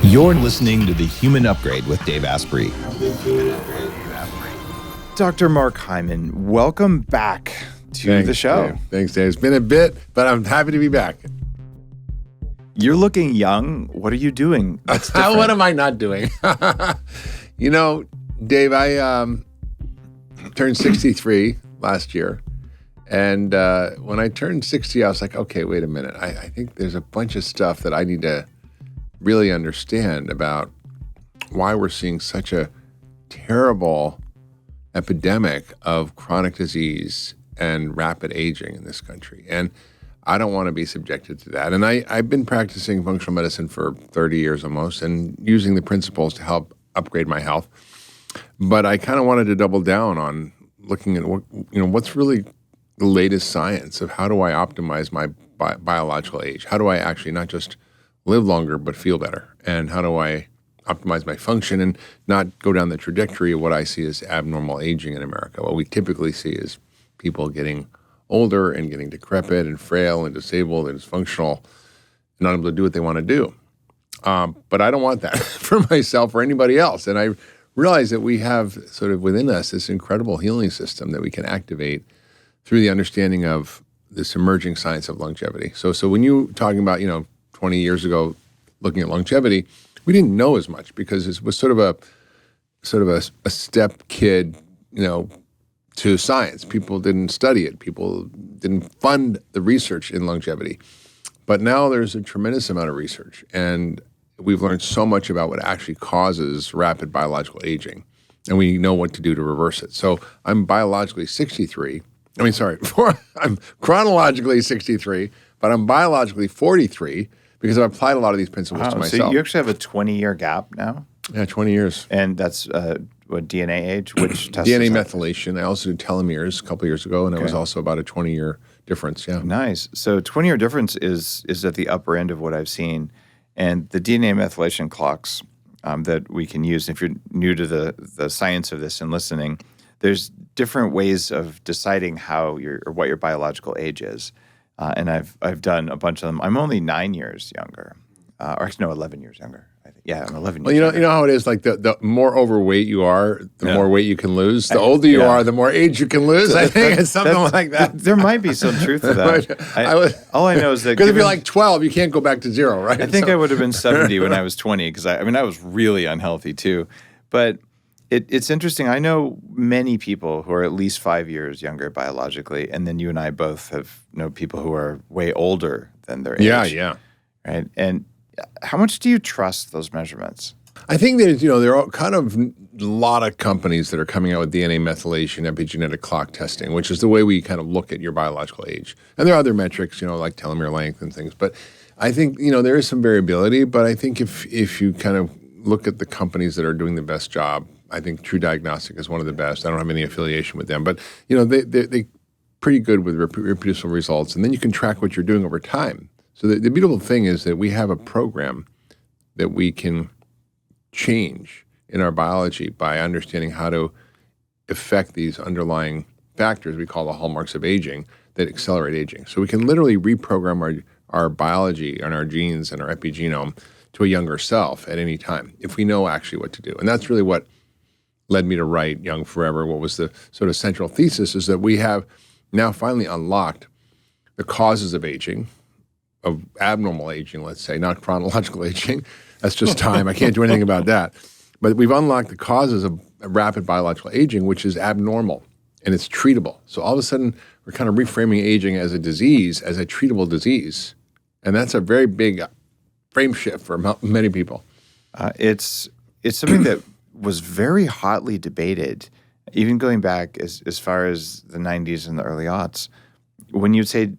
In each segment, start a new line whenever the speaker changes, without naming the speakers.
You're listening to The Human Upgrade with Dave Asprey.
Dr. Mark Hyman, welcome back to the show.
Dave. Thanks, Dave. It's been a bit, but I'm happy to be back.
You're looking young. What are you doing? That's different.
What am I not doing? You know, Dave, I turned 63 last year. And when I turned 60, I was like, okay, wait a minute. I think there's a bunch of stuff that I need to really understand about why we're seeing such a terrible epidemic of chronic disease and rapid aging in this country. And I don't want to be subjected to that. And I've been practicing functional medicine for 30 years almost and using the principles to help upgrade my health. But I kind of wanted to double down on looking at what's really the latest science of how do I optimize my biological age? How do I actually not just live longer but feel better? And how do I optimize my function and not go down the trajectory of what I see as abnormal aging in America? What we typically see is people getting older and getting decrepit and frail and disabled and dysfunctional and not able to do what they want to do. But I don't want that for myself or anybody else. And I realize that we have sort of within us this incredible healing system that we can activate through the understanding of this emerging science of longevity. So when you talking about, 20 years ago looking at longevity, we didn't know as much because it was sort of a step kid, to science. People didn't study it. People didn't fund the research in longevity. But now there's a tremendous amount of research, and we've learned so much about what actually causes rapid biological aging, and we know what to do to reverse it. So I'm biologically 63. I'm chronologically 63, but I'm biologically 43 because I've applied a lot of these principles to myself.
So you actually have a 20-year gap now?
Yeah, 20 years.
And that's what DNA age? Which test?
DNA methylation. I also did telomeres a couple years ago, and it was also about a 20-year difference. Yeah.
Nice. So 20-year difference is at the upper end of what I've seen. And the DNA methylation clocks that we can use, if you're new to the science of this and listening, there's different ways of deciding what your biological age is. And I've done a bunch of them. I'm only 9 years younger. Or actually, no, 11 years younger. I think. Yeah, I'm 11 years younger.
You know how it is, like the more overweight you are, the more weight you can lose. The older you are, the more age you can lose. I think it's something like that.
There might be some truth to that. All I know is that
because if you're like 12, you can't go back to zero, right?
I think I would have been 70 when I was 20 because I was really unhealthy too. But it's interesting. I know many people who are at least 5 years younger biologically, and then you and I both know people who are way older than their age.
Yeah.
Right? And how much do you trust those measurements?
I think that, there are kind of a lot of companies that are coming out with DNA methylation epigenetic clock testing, which is the way we kind of look at your biological age. And there are other metrics, like telomere length and things. But I think, there is some variability. But I think if you kind of look at the companies that are doing the best job, I think True Diagnostic is one of the best. I don't have any affiliation with them. But, they're pretty good with reproducible results. And then you can track what you're doing over time. So the beautiful thing is that we have a program that we can change in our biology by understanding how to affect these underlying factors we call the hallmarks of aging that accelerate aging. So we can literally reprogram our biology and our genes and our epigenome to a younger self at any time if we know actually what to do. And that's really what led me to write Young Forever. What was the sort of central thesis is that we have now finally unlocked the causes of aging, of abnormal aging, let's say, not chronological aging. That's just time. I can't do anything about that. But we've unlocked the causes of rapid biological aging, which is abnormal, and it's treatable. So all of a sudden, we're kind of reframing aging as a disease, as a treatable disease. And that's a very big frame shift for many people.
It's something that was very hotly debated, even going back as far as the 90s and the early aughts. When you'd say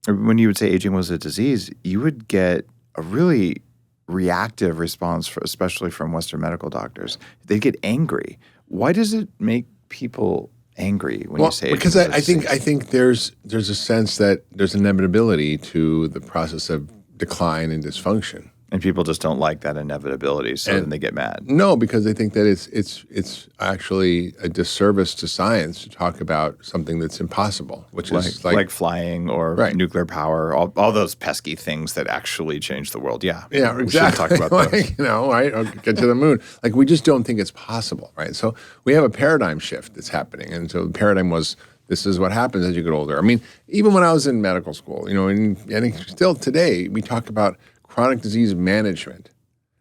when you would say aging was a disease, you would get a really reactive response, especially from Western medical doctors. They'd get angry. Why does it make people angry when you say aging
because I think there's a sense that there's inevitability to the process of decline and dysfunction.
And people just don't like that inevitability, so then they get mad.
No, because they think that it's actually a disservice to science to talk about something that's impossible, which is
like flying or nuclear power, all those pesky things that actually change the world. Yeah,
exactly.
We should talk about those.
Right? Or get to the moon. Like, we just don't think it's possible, right? So we have a paradigm shift that's happening, and so the paradigm was, this is what happens as you get older. I mean, even when I was in medical school, and still today, we talk about chronic disease management,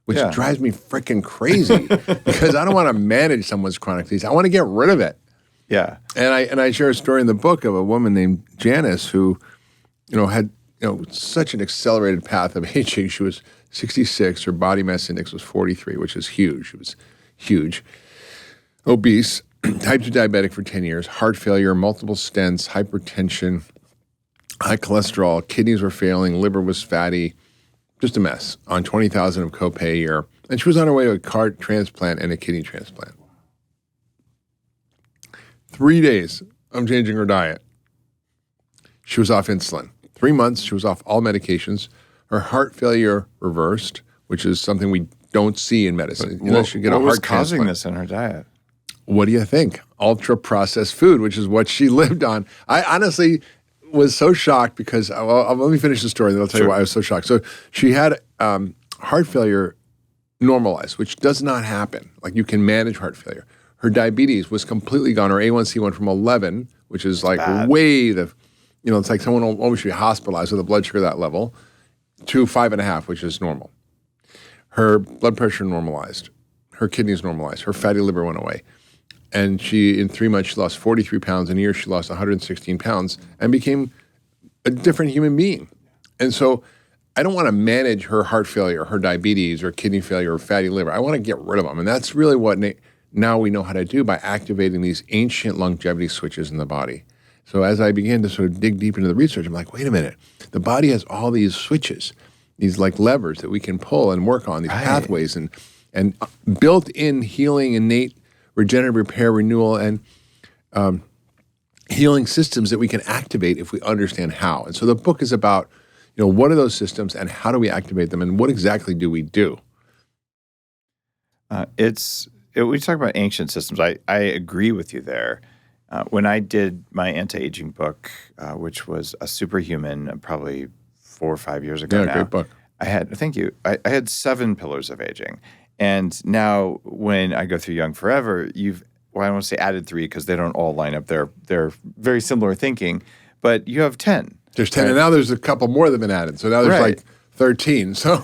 which drives me freaking crazy because I don't want to manage someone's chronic disease. I want to get rid of it.
Yeah.
And I share a story in the book of a woman named Janice who, had such an accelerated path of aging. She was 66. Her body mass index was 43, which is huge. It was huge. Obese, type 2 diabetic for 10 years, heart failure, multiple stents, hypertension, high cholesterol, kidneys were failing, liver was fatty. Just a mess, on $20,000 of copay a year. And she was on her way to a heart transplant and a kidney transplant. 3 days of changing her diet. She was off insulin. 3 months, she was off all medications. Her heart failure reversed, which is something we don't see in medicine. Unless you get a heart transplant.
What was causing this in her diet?
What do you think? Ultra-processed food, which is what she lived on. I honestly was so shocked because, let me finish the story, then I'll tell you why I was so shocked. So she had heart failure normalized, which does not happen. Like, you can manage heart failure. Her diabetes was completely gone. Her A1C went from 11, which is like it's like someone will almost be hospitalized with a blood sugar that level, to 5.5, which is normal. Her blood pressure normalized. Her kidneys normalized. Her fatty liver went away. And she, in 3 months, she lost 43 pounds. In a year, she lost 116 pounds and became a different human being. And so I don't want to manage her heart failure, her diabetes, or kidney failure, or fatty liver. I want to get rid of them. And that's really what now we know how to do by activating these ancient longevity switches in the body. So as I began to sort of dig deep into the research, I'm like, wait a minute. The body has all these switches, these like levers that we can pull and work on, these pathways, and built-in healing, innate regenerative repair, renewal, and healing systems that we can activate if we understand how. And so the book is about, what are those systems and how do we activate them and what exactly do we do?
We talk about ancient systems. I agree with you there. When I did my anti-aging book, which was a superhuman, probably 4 or 5 years ago now.
Great book.
Thank you. I had 7 pillars of aging. And now when I go through Young Forever, I don't want to say added 3 because they don't all line up. They're very similar thinking, but you have 10.
There's 10, and now there's a couple more that have been added. So now there's like 13. So,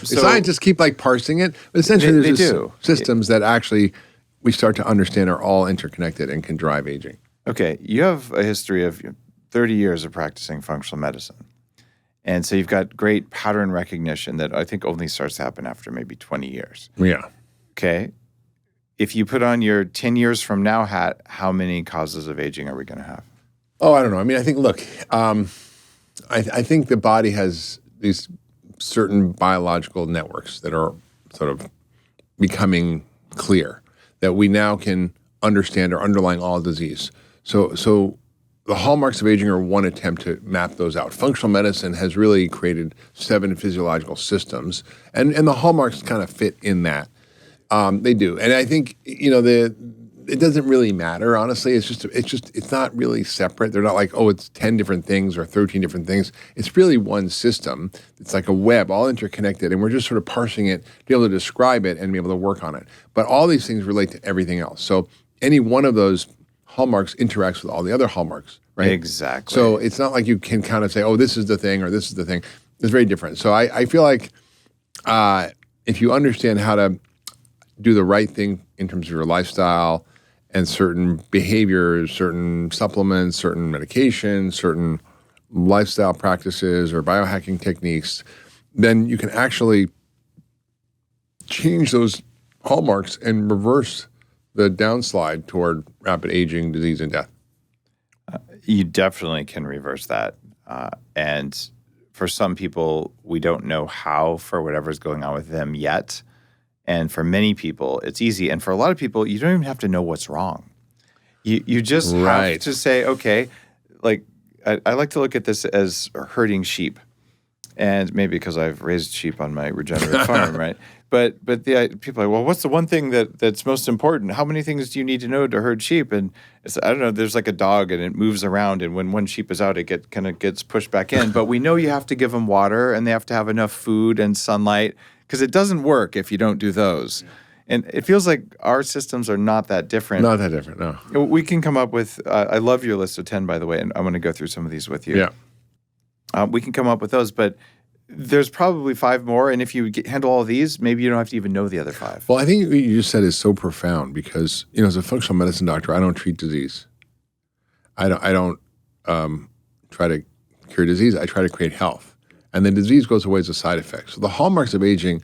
scientists keep like parsing it, but essentially there's systems that actually we start to understand are all interconnected and can drive aging.
Okay, you have a history of 30 years of practicing functional medicine. And so you've got great pattern recognition that I think only starts to happen after maybe 20 years.
Yeah.
Okay. If you put on your 10 years from now hat, how many causes of aging are we going to have?
Oh, I don't know. I mean, I think, look, I think the body has these certain biological networks that are sort of becoming clear that we now can understand are underlying all disease. So the hallmarks of aging are one attempt to map those out. Functional medicine has really created 7 physiological systems, and the hallmarks kind of fit in that. They do, and I think it doesn't really matter. Honestly, it's not really separate. They're not like, oh, it's 10 different things or 13 different things. It's really one system. It's like a web, all interconnected, and we're just sort of parsing it to be able to describe it and be able to work on it. But all these things relate to everything else. So any one of those hallmarks interacts with all the other hallmarks, right?
Exactly.
So it's not like you can kind of say, oh, this is the thing or this is the thing. It's very different. So I feel like if you understand how to do the right thing in terms of your lifestyle and certain behaviors, certain supplements, certain medications, certain lifestyle practices or biohacking techniques, then you can actually change those hallmarks and reverse the downslide toward rapid aging, disease, and death.
You definitely can reverse that. And for some people, we don't know how for whatever's going on with them yet. And for many people, it's easy. And for a lot of people, you don't even have to know what's wrong. You just have to say, okay, like I like to look at this as herding sheep. And maybe because I've raised sheep on my regenerative farm, right? But people are like, well, what's the one thing that's most important? How many things do you need to know to herd sheep? And it's, I don't know, there's like a dog and it moves around, and when one sheep is out, it kind of gets pushed back in. But we know you have to give them water, and they have to have enough food and sunlight, because it doesn't work if you don't do those. And it feels like our systems are not that different.
Not that different, no.
We can come up with, I love your list of 10, by the way, and I'm going to go through some of these with you.
Yeah.
We can come up with those, but there's probably 5 more. And if you handle all of these, maybe you don't have to even know the other 5.
Well, I think what you just said is so profound because, as a functional medicine doctor, I don't treat disease. I don't try to cure disease. I try to create health. And the disease goes away as a side effect. So the hallmarks of aging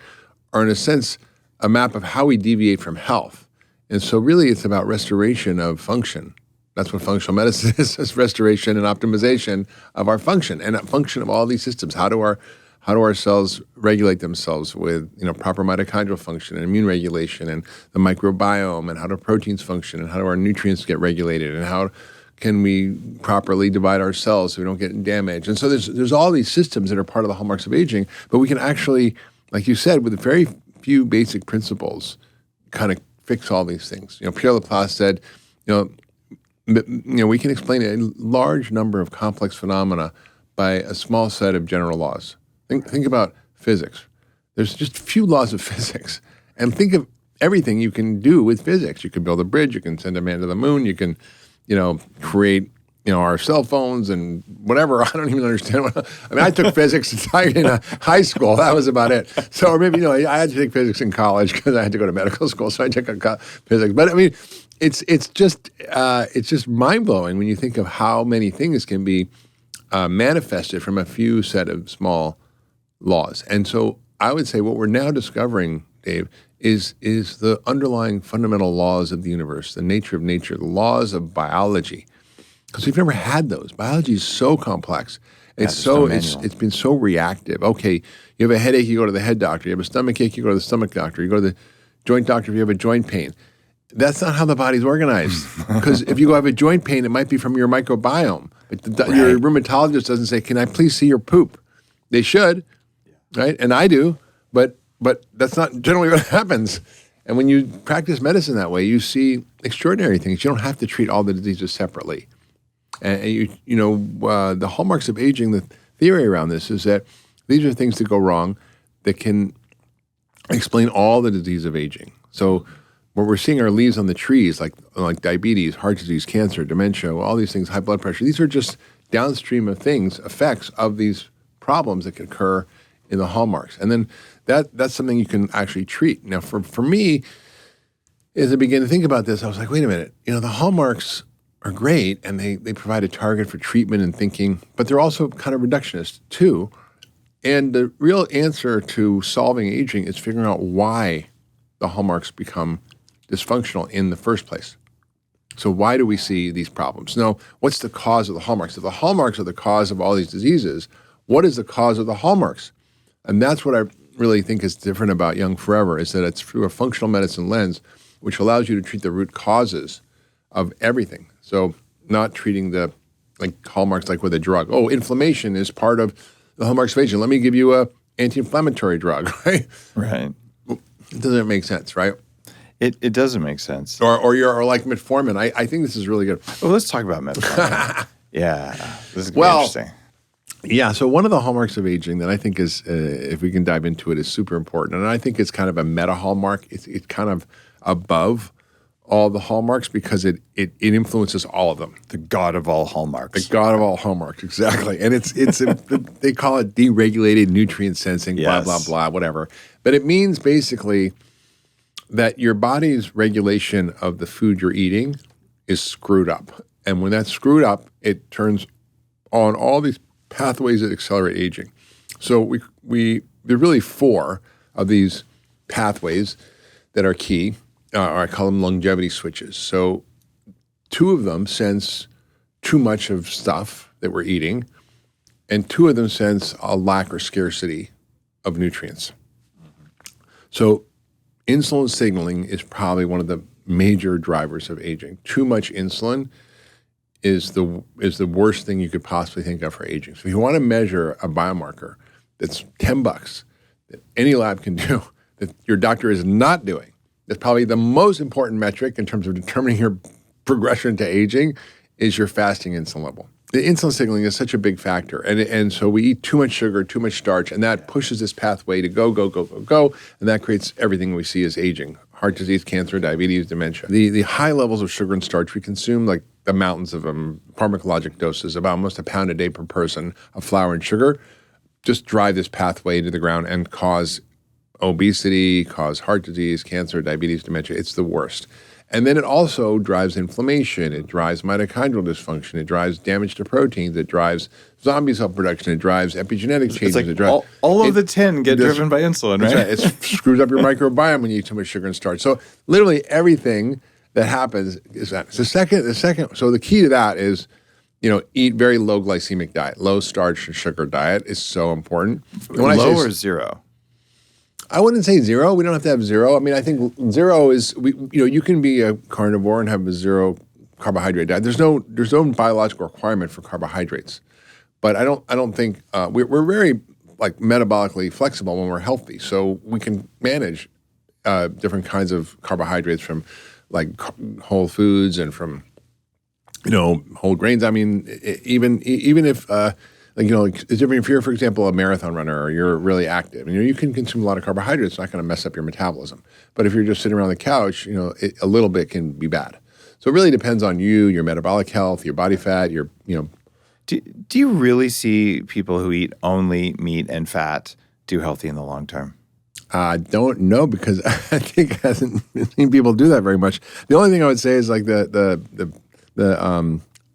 are, in a sense, a map of how we deviate from health. And so really it's about restoration of function. That's what functional medicine is. It's restoration and optimization of our function and a function of all these systems. How do our cells regulate themselves with proper mitochondrial function and immune regulation and the microbiome, and how do proteins function, and how do our nutrients get regulated, and how can we properly divide our cells so we don't get damaged. And so there's all these systems that are part of the hallmarks of aging, but we can actually, like you said, with very few basic principles, kind of fix all these things. Pierre Laplace said, we can explain a large number of complex phenomena by a small set of general laws. Think about physics. There's just a few laws of physics. And think of everything you can do with physics. You can build a bridge, you can send a man to the moon, you can, create, our cell phones and whatever. I don't even understand I took physics in high school. That was about it. So, or maybe, I had to take physics in college because I had to go to medical school, so I took physics. But it's just mind-blowing when you think of how many things can be manifested from a few set of small laws. And so I would say what we're now discovering, Dave, is the underlying fundamental laws of the universe, the nature of nature, the laws of biology. Because we've never had those. Biology is so complex. It's been so reactive. Okay, you have a headache, you go to the head doctor. You have a stomach ache, you go to the stomach doctor. You go to the joint doctor if you have a joint pain. That's not how the body's organized. Because if you go have a joint pain, it might be from your microbiome. But your rheumatologist doesn't say, "Can I please see your poop?" They should, right? And I do, but that's not generally what happens. And when you practice medicine that way, you see extraordinary things. You don't have to treat all the diseases separately. And the hallmarks of aging, the theory around this is that these are things that go wrong that can explain all the disease of aging. So what we're seeing are leaves on the trees, like diabetes, heart disease, cancer, dementia, all these things, high blood pressure. These are just downstream of effects of these problems that can occur in the hallmarks. And then that's something you can actually treat. Now, for me, as I began to think about this, I was like, wait a minute, the hallmarks are great, and they provide a target for treatment and thinking, but they're also kind of reductionist too. And the real answer to solving aging is figuring out why the hallmarks become dysfunctional in the first place. So why do we see these problems? Now, what's the cause of the hallmarks? If the hallmarks are the cause of all these diseases, what is the cause of the hallmarks? And that's what I really think is different about Young Forever, is that it's through a functional medicine lens, which allows you to treat the root causes of everything. So not treating the hallmarks like with a drug. Oh, inflammation is part of the hallmarks of aging. Let me give you a anti-inflammatory drug, right?
Right.
It doesn't make sense, right?
It doesn't make sense.
Or like metformin. I think this is really good.
Well, let's talk about metformin. Yeah, this is interesting.
Yeah, so one of the hallmarks of aging that I think is, if we can dive into it, is super important. And I think it's kind of a meta hallmark. It's kind of above all the hallmarks because it influences all of them.
The god of all hallmarks.
The god of all hallmarks, exactly. And it's they call it deregulated nutrient sensing, blah, blah, blah, whatever. But it means basically that your body's regulation of the food you're eating is screwed up. And when that's screwed up, it turns on all these pathways that accelerate aging. So there are really 4 of these pathways that are key. Or I call them longevity switches. So 2 of them sense too much of stuff that we're eating, and 2 of them sense a lack or scarcity of nutrients. So insulin signaling is probably one of the major drivers of aging. Too much insulin is the worst thing you could possibly think of for aging. So if you want to measure a biomarker that's $10 that any lab can do that your doctor is not doing. That's probably the most important metric in terms of determining your progression to aging is your fasting insulin level. The insulin signaling is such a big factor. And so we eat too much sugar, too much starch, and that pushes this pathway to go, and that creates everything we see as aging. Heart disease, cancer, diabetes, dementia. The high levels of sugar and starch we consume, like the mountains of them, pharmacologic doses, about almost a pound a day per person of flour and sugar, just drive this pathway to the ground and cause obesity, cause heart disease, cancer, diabetes, dementia. It's the worst. And then it also drives inflammation. It drives mitochondrial dysfunction. It drives damage to proteins. It drives zombie cell production. It drives epigenetic changes.
It's like all of the 10 get driven by insulin, right?
Right. It screws up your microbiome when you eat too much sugar and starch. So literally everything that happens is that. So the key to that is, eat very low glycemic diet. Low starch and sugar diet is so important.
Low or zero?
I wouldn't say zero. We don't have to have zero. I mean, I think zero is you can be a carnivore and have a zero carbohydrate diet. There's no biological requirement for carbohydrates, but I don't think we're very like metabolically flexible when we're healthy, so we can manage different kinds of carbohydrates from like whole foods and from whole grains. I mean, even if it's different if you're, for example, a marathon runner or you're really active. You can consume a lot of carbohydrates. It's not going to mess up your metabolism. But if you're just sitting around the couch, a little bit can be bad. So it really depends on you, your metabolic health, your body fat,
Do you really see people who eat only meat and fat do healthy in the long term?
I don't know because I think I haven't seen people do that very much. The only thing I would say is like the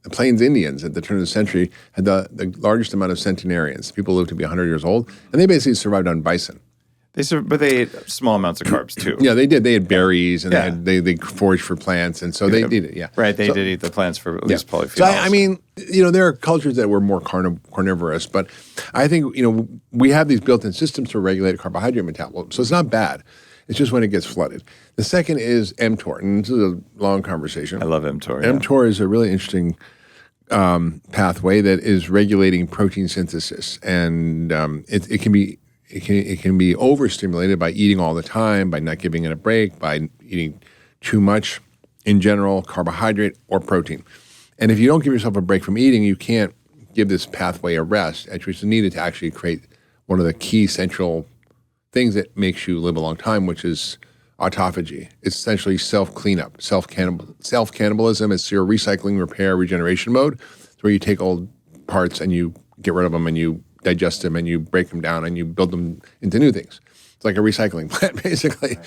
Plains Indians at the turn of the century had the largest amount of centenarians. People lived to be 100 years old, and they basically survived on bison.
But they ate small amounts of carbs too.
Yeah, they did. They had berries, and they foraged for plants, and so they did it. Yeah,
right. They did eat the plants for at least polyphenols.
So I mean, there are cultures that were more carnivorous, but I think we have these built-in systems to regulate carbohydrate metabolism, so it's not bad. It's just when it gets flooded. The second is mTOR, and this is a long conversation.
I love mTOR.
mTOR is a really interesting pathway that is regulating protein synthesis, and it can be overstimulated by eating all the time, by not giving it a break, by eating too much in general, carbohydrate or protein. And if you don't give yourself a break from eating, you can't give this pathway a rest, which is needed to actually create one of the key central things that makes you live a long time, which is autophagy. It's essentially self-cleanup, self-cannibalism. It's your recycling, repair, regeneration mode. It's where you take old parts and you get rid of them and you digest them and you break them down and you build them into new things. It's like a recycling plant, basically.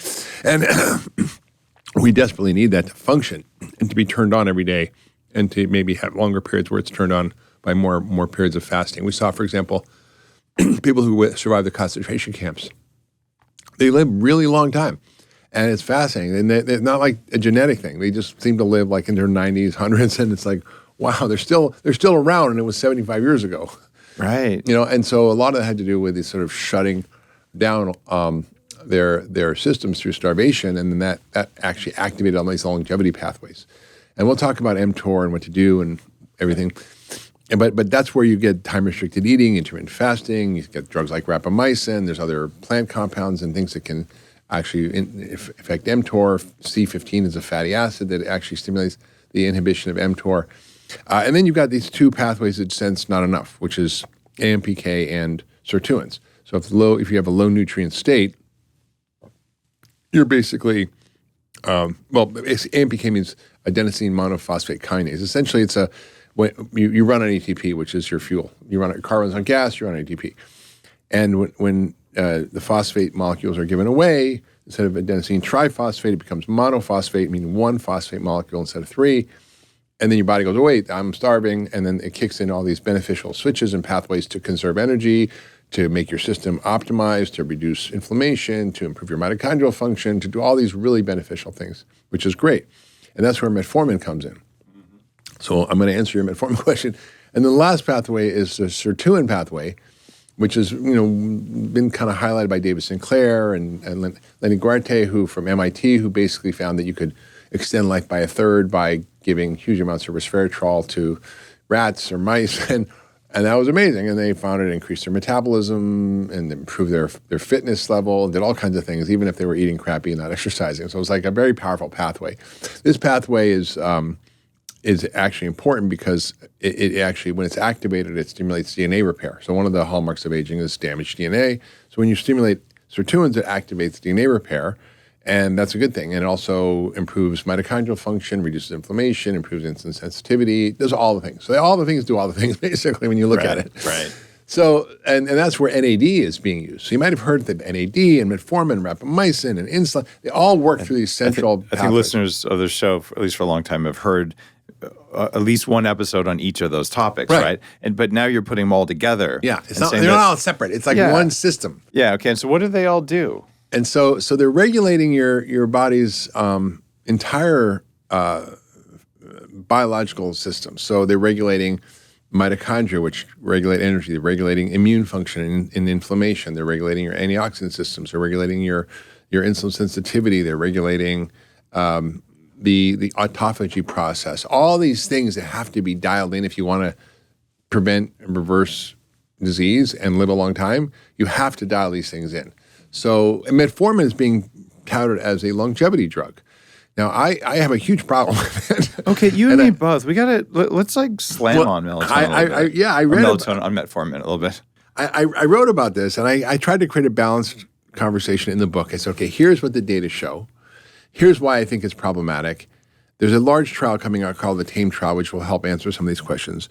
And we desperately need that to function and to be turned on every day and to maybe have longer periods where it's turned on by more periods of fasting. We saw, for example, people who survived the concentration camps. They live really long time. And it's fascinating. And they're not like a genetic thing. They just seem to live like in their 90s, 100s. And it's like, wow, they're still around. And it was 75 years ago.
Right.
And so a lot of that had to do with this sort of shutting down their systems through starvation. And then that actually activated all these longevity pathways. And we'll talk about mTOR and what to do and everything. But that's where you get time-restricted eating, intermittent fasting. You get drugs like rapamycin. There's other plant compounds and things that can actually affect mTOR. C15 is a fatty acid that actually stimulates the inhibition of mTOR. And then you've got these two pathways that sense not enough, which is AMPK and sirtuins. So if you have a low nutrient state, you're basically, AMPK means adenosine monophosphate kinase. Essentially, it's when you run on ATP, which is your fuel. You run on carbons on gas, you run on ATP. And when the phosphate molecules are given away, instead of adenosine triphosphate, it becomes monophosphate, meaning one phosphate molecule instead of three. And then your body goes, oh, wait, I'm starving. And then it kicks in all these beneficial switches and pathways to conserve energy, to make your system optimized, to reduce inflammation, to improve your mitochondrial function, to do all these really beneficial things, which is great. And that's where metformin comes in. So I'm going to answer your metformin question. And then the last pathway is the sirtuin pathway, which has been kind of highlighted by David Sinclair and Lenny Guarte, who from MIT, who basically found that you could extend life by a third by giving huge amounts of resveratrol to rats or mice. And And that was amazing. And they found it increased their metabolism and improved their fitness level, did all kinds of things, even if they were eating crappy and not exercising. So it was like a very powerful pathway. This pathway is actually important because it actually, when it's activated, it stimulates DNA repair. So one of the hallmarks of aging is damaged DNA. So when you stimulate sirtuins, it activates DNA repair. And that's a good thing. And it also improves mitochondrial function, reduces inflammation, improves insulin sensitivity, does all the things. So all the things do all the things, basically, when you look at it.
Right.
So, and that's where NAD is being used. So you might have heard that NAD and metformin, rapamycin, and insulin, they all work through these central
I think listeners of the show, at least for a long time, have heard at least one episode on each of those topics, right? But now you're putting them all together.
Yeah, they're not all separate. It's like one system.
Yeah, okay. And so what do they all do?
And so they're regulating your body's entire biological system. So they're regulating mitochondria, which regulate energy. They're regulating immune function and inflammation. They're regulating your antioxidant systems. They're regulating your insulin sensitivity. They're regulating the autophagy process. All these things that have to be dialed in if you want to prevent and reverse disease and live a long time. You have to dial these things in. So metformin is being touted as a longevity drug. Now, I have a huge problem with it.
Okay, you and me both. We let's like slam on melatonin.
I read
melatonin on metformin a little bit.
I wrote about this, and I tried to create a balanced conversation in the book. I said, okay, here's what the data show. Here's why I think it's problematic. There's a large trial coming out called the TAME trial, which will help answer some of these questions.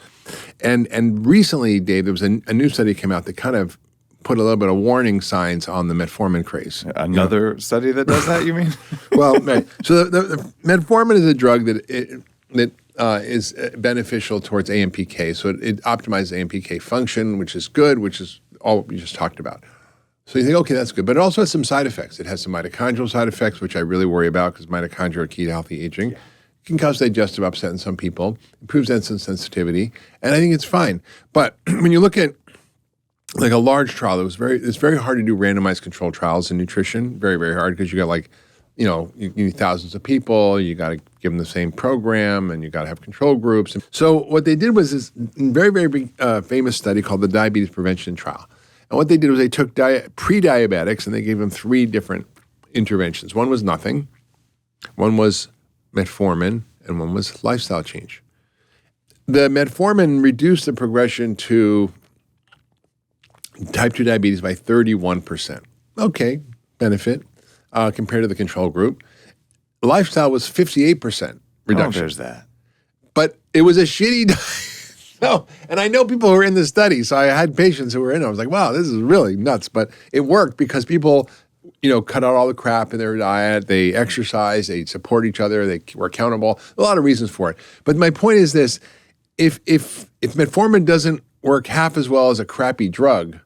And recently, Dave, there was a new study came out that kind of put a little bit of warning signs on the metformin craze.
Another study that does that, you mean?
Well, right. So the metformin is a drug that is beneficial towards AMPK. So it optimizes AMPK function, which is good, which is all we just talked about. So you think, okay, that's good. But it also has some side effects. It has some mitochondrial side effects, which I really worry about because mitochondria are key to healthy aging. It can cause digestive upset in some people, improves insulin sensitivity, and I think it's fine. But when you look at like a large trial, it's very hard to do randomized controlled trials in nutrition. Very, very hard because you got you need thousands of people. You got to give them the same program, and you got to have control groups. And so what they did was this very, very big, famous study called the Diabetes Prevention Trial. And what they did was they took pre-diabetics and they gave them 3 different interventions. One was nothing, one was metformin, and one was lifestyle change. The metformin reduced the progression to type 2 diabetes by 31%. Okay, benefit compared to the control group. Lifestyle was 58% reduction.
Oh, there's that.
But it was a shitty diet. No, and I know people who were in the study, so I had patients who were in it. I was like, wow, this is really nuts. But it worked because people, cut out all the crap in their diet. They exercise. They support each other. They were accountable. A lot of reasons for it. But my point is this: if metformin doesn't work half as well as a crappy drug,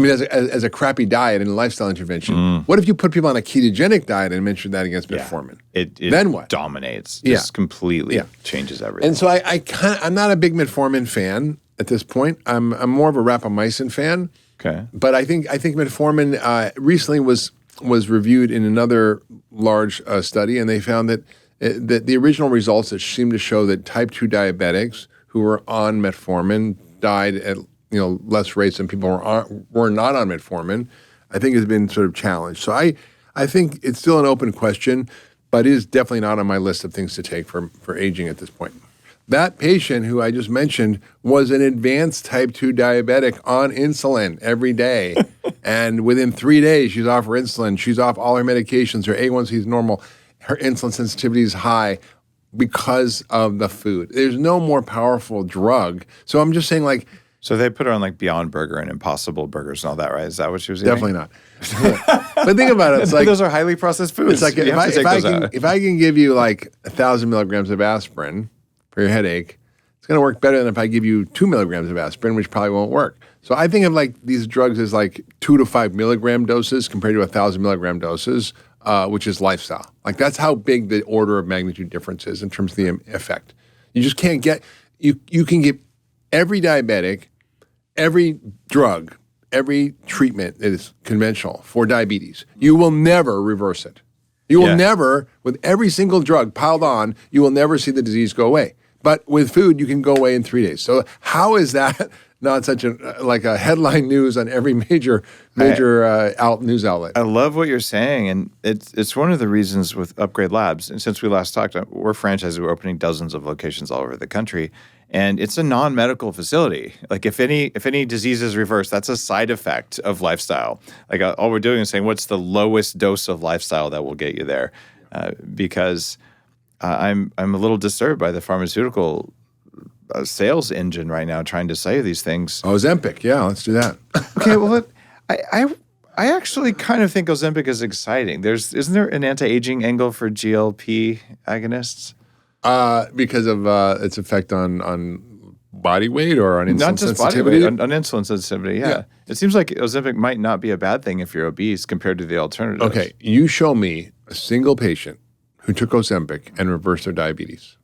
as a crappy diet and a lifestyle intervention, what if you put people on a ketogenic diet and mention that against metformin?
It
then what?
Dominates. Just completely changes everything.
And so I'm not a big metformin fan at this point. I'm more of a rapamycin fan.
Okay.
But I think metformin recently was reviewed in another large study, and they found that the original results that seemed to show that type 2 diabetics who were on metformin died at less rates than people were not on metformin, I think has been sort of challenged. So I think it's still an open question, but it is definitely not on my list of things to take for aging at this point. That patient who I just mentioned was an advanced type 2 diabetic on insulin every day. And within 3 days, she's off her insulin. She's off all her medications. Her A1C is normal. Her insulin sensitivity is high because of the food. There's no more powerful drug. So I'm just saying,
so they put her on Beyond Burger and Impossible Burgers and all that, right? Is that what she was eating?
Definitely not. But think about it. It's like
those are highly processed foods.
It's like if I can give you 1,000 milligrams of aspirin for your headache, it's going to work better than if I give you 2 milligrams of aspirin, which probably won't work. So I think of these drugs as 2 to 5 milligram doses compared to 1,000 milligram doses, which is lifestyle. That's how big the order of magnitude difference is in terms of the effect. You just can't get you can give every diabetic, every drug, every treatment that is conventional for diabetes. You will never reverse it. You will never, with every single drug piled on, you will never see the disease go away But with food, you can go away in 3 days. So how is that not such a headline news on every major news outlet?
I love what you're saying, and it's one of the reasons with Upgrade Labs. And since we last talked, we're franchised. We're opening dozens of locations all over the country, and it's a non-medical facility. Like if any disease is reversed, that's a side effect of lifestyle. Like all we're doing is saying, what's the lowest dose of lifestyle that will get you there? Because I'm a little disturbed by the pharmaceutical sales engine right now trying to say these things.
Ozempic, yeah, let's do that.
Okay, well, I actually kind of think Ozempic is exciting. Isn't there an anti-aging angle for GLP agonists?
Because of its effect on body weight or on insulin
not just
sensitivity?
body weight, on insulin sensitivity. Yeah, it seems like Ozempic might not be a bad thing if you're obese compared to the alternatives.
Okay, you show me a single patient who took Ozempic and reversed their diabetes.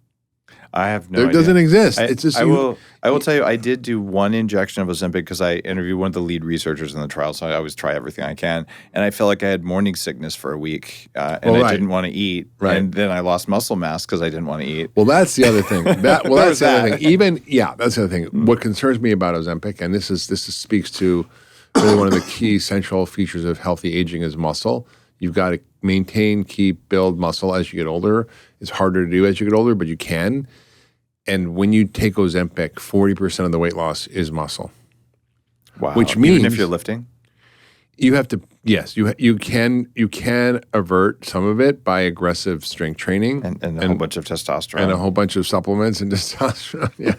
I have no idea.
It doesn't exist. It's just
I will tell you, I did do one injection of Ozempic because I interviewed one of the lead researchers in the trial, so I always try everything I can. And I felt like I had morning sickness for a week, I didn't want to eat. Right. And then I lost muscle mass because I didn't want to eat.
Well, that's the other thing. That's the other thing. That's the other thing. What concerns me about Ozempic, and this speaks to really one of the key central features of healthy aging is muscle. You've got to maintain, build muscle as you get older. It's harder to do as you get older, but you can. And when you take Ozempic, 40% of the weight loss is muscle.
Wow.
Which means
even if you're lifting?
You have to, yes, you can avert some of it by aggressive strength training.
And a whole bunch of testosterone.
And a whole bunch of supplements and testosterone, yeah.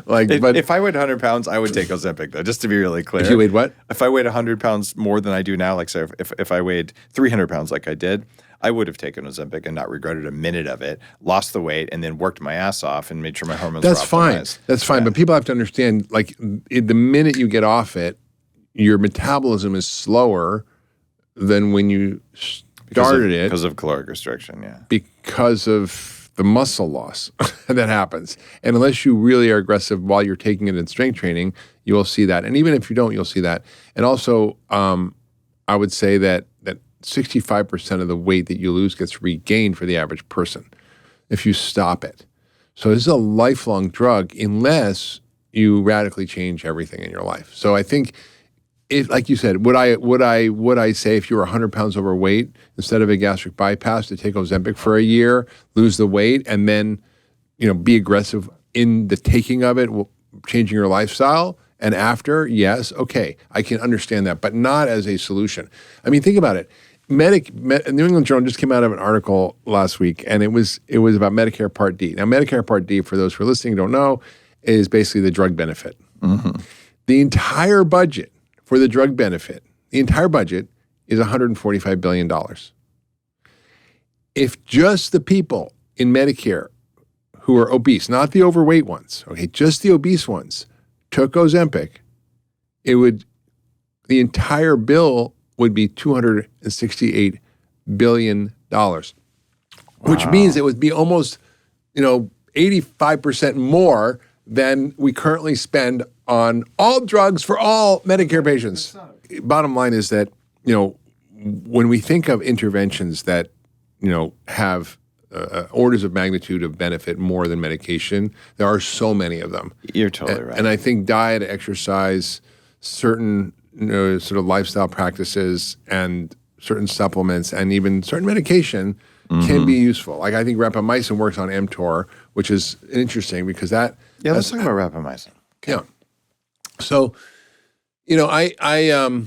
But if I weighed 100 pounds, I would take Ozempic, though, just to be really clear.
If you weighed what?
If I weighed 100 pounds more than I do now, like say if I weighed 300 pounds like I did, I would have taken Ozempic and not regretted a minute of it, lost the weight, and then worked my ass off and made sure my hormones were optimized.
That's fine. But people have to understand, like, the minute you get off it, your metabolism is slower than when you started it.
Because of caloric restriction, yeah.
Because of the muscle loss that happens. And unless you really are aggressive while you're taking it in strength training, you will see that. And even if you don't, you'll see that. And also, I would say that 65% of the weight that you lose gets regained for the average person if you stop it. So this is a lifelong drug unless you radically change everything in your life. So I think, if, like you said, would I say if you were 100 pounds overweight, instead of a gastric bypass, to take Ozempic for a year, lose the weight, and then be aggressive in the taking of it, changing your lifestyle? And after, yes, okay, I can understand that, but not as a solution. I mean, think about it. New England Journal just came out of an article last week, and it was about Medicare Part D. Now, Medicare Part D, for those who are listening don't know, is basically the drug benefit. Mm-hmm. The entire budget for the drug benefit, is $145 billion. If just the people in Medicare who are obese, not the overweight ones, okay, just the obese ones, took Ozempic, the entire bill would be $268 billion, which means it would be almost, 85% more than we currently spend on all drugs for all Medicare patients. Bottom line is that, when we think of interventions that, have orders of magnitude of benefit more than medication, there are so many of them.
You're totally right.
And I think diet, exercise, certain sort of lifestyle practices, and certain supplements, and even certain medication can be useful. Like I think rapamycin works on mTOR, which is interesting because that.
Yeah, let's talk about rapamycin. Okay.
Yeah. So, I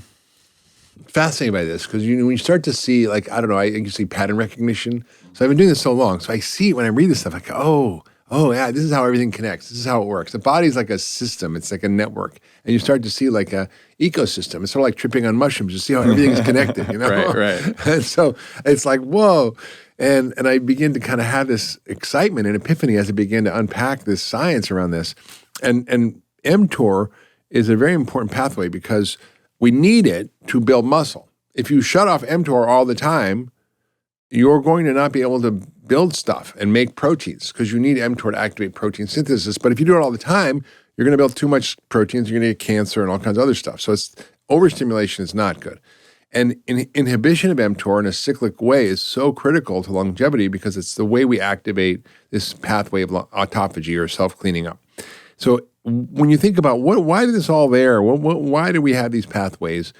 fascinated by this because when you start to see, like, I don't know, you see pattern recognition. So I've been doing this so long, so I see it when I read this stuff. I go, oh yeah, this is how everything connects. This is how it works. The body's like a system. It's like a network, and you start to see like a ecosystem. It's sort of like tripping on mushrooms. You see how everything's connected.
Right.
And so it's like whoa, and I begin to kind of have this excitement and epiphany as I begin to unpack this science around this, and mTOR is a very important pathway because we need it to build muscle. If you shut off mTOR all the time, you're going to not be able to build stuff and make proteins because you need mTOR to activate protein synthesis. But if you do it all the time, you're going to build too much proteins, you're going to get cancer and all kinds of other stuff. So overstimulation is not good. And inhibition of mTOR in a cyclic way is so critical to longevity because it's the way we activate this pathway of autophagy or self-cleaning up. So when you think about why is this all there? Why do we have these pathways?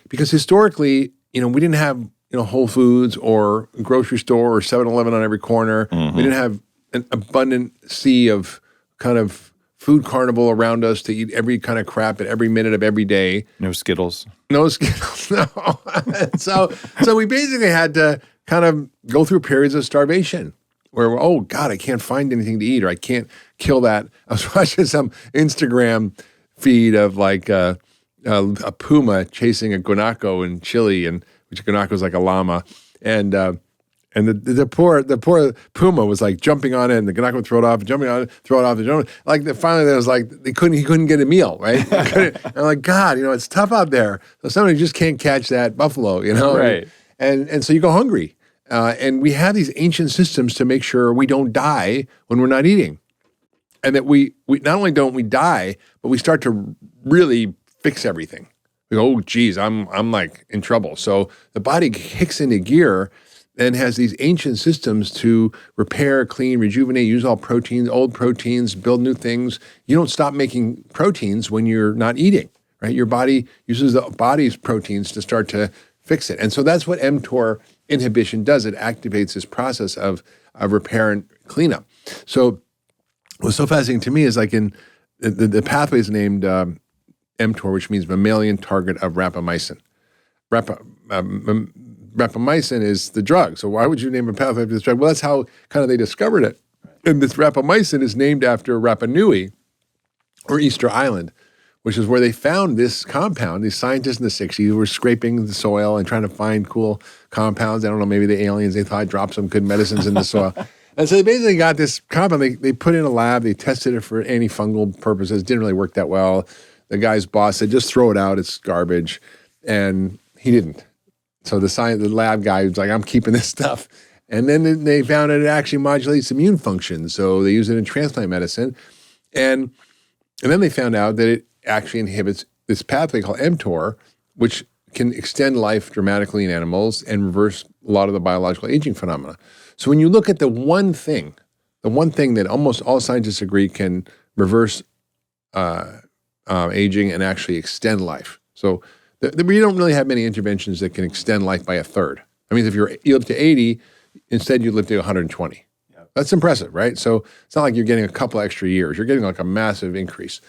Because historically, we didn't have Whole Foods or grocery store or 7-Eleven on every corner.
Mm-hmm.
We didn't have an abundant sea of kind of food carnival around us to eat every kind of crap at every minute of every day.
No Skittles.
No Skittles, no. so we basically had to kind of go through periods of starvation where, oh, God, I can't find anything to eat or I can't kill that. I was watching some Instagram feed of like a puma chasing a guanaco in Chile, and which guanaco is like a llama. And the poor puma was like jumping on it, and the guanaco would throw it off, jumping on it, throw it off, finally there was like he couldn't get a meal, right? And I'm like, God, it's tough out there. So somebody just can't catch that buffalo,
Right.
And so you go hungry. And we have these ancient systems to make sure we don't die when we're not eating, and that we not only don't we die, but we start to really fix everything. We go, oh, geez, I'm like in trouble. So the body kicks into gear and has these ancient systems to repair, clean, rejuvenate, use all proteins, old proteins, build new things. You don't stop making proteins when you're not eating, right? Your body uses the body's proteins to start to fix it. And so that's what mTOR inhibition does. It activates this process of repair and cleanup. So what's so fascinating to me is like in the pathway is named mTOR, which means mammalian target of rapamycin. Rapamycin is the drug. So why would you name a pathway after this drug? Well, that's how kind of they discovered it. And this rapamycin is named after Rapa Nui or Easter Island, which is where they found this compound. These scientists in the 60s were scraping the soil and trying to find cool compounds. I don't know, maybe the aliens, they thought dropped some good medicines in the soil. And so they basically got this compound. They put it in a lab. They tested it for antifungal purposes. Didn't really work that well. The guy's boss said, just throw it out. It's garbage. And he didn't. So the lab guy was like, I'm keeping this stuff. And then they found it actually modulates immune function. So they use it in transplant medicine. And then they found out that it actually inhibits this pathway called mTOR, which can extend life dramatically in animals and reverse a lot of the biological aging phenomena. So when you look at the one thing that almost all scientists agree can reverse aging and actually extend life. So we don't really have many interventions that can extend life by a third. I mean, if you live to 80, instead you live to 120. Yep. That's impressive, right? So it's not like you're getting a couple extra years. You're getting like a massive increase.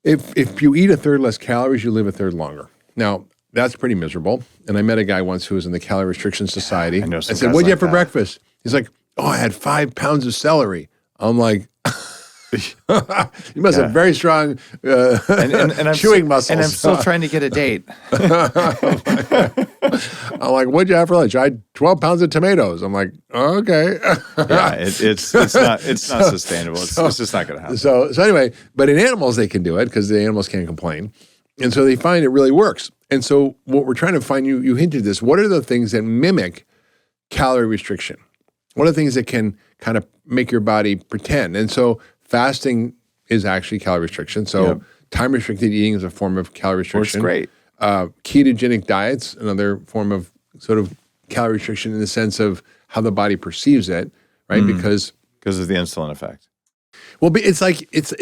If you eat a third less calories, you live a third longer. Now, that's pretty miserable. And I met a guy once who was in the Calorie Restriction Society. I said, what'd you have for breakfast? He's like, oh, I had 5 pounds of celery. I'm like, you must have very strong
and
chewing muscles.
And I'm still trying to get a date.
I'm like, what'd you have for lunch? I had 12 pounds of tomatoes. I'm like, okay.
Yeah, it's not sustainable. It's just not going to happen.
So anyway, but in animals they can do it because the animals can't complain, and so they find it really works. And so what we're trying to find, you hinted this. What are the things that mimic calorie restriction? What are the things that can kind of make your body pretend? And so fasting is actually calorie restriction. So time-restricted eating is a form of calorie restriction.
Works great.
Ketogenic diets, another form of sort of calorie restriction in the sense of how the body perceives it, right? Because
of the insulin effect.
Well, it's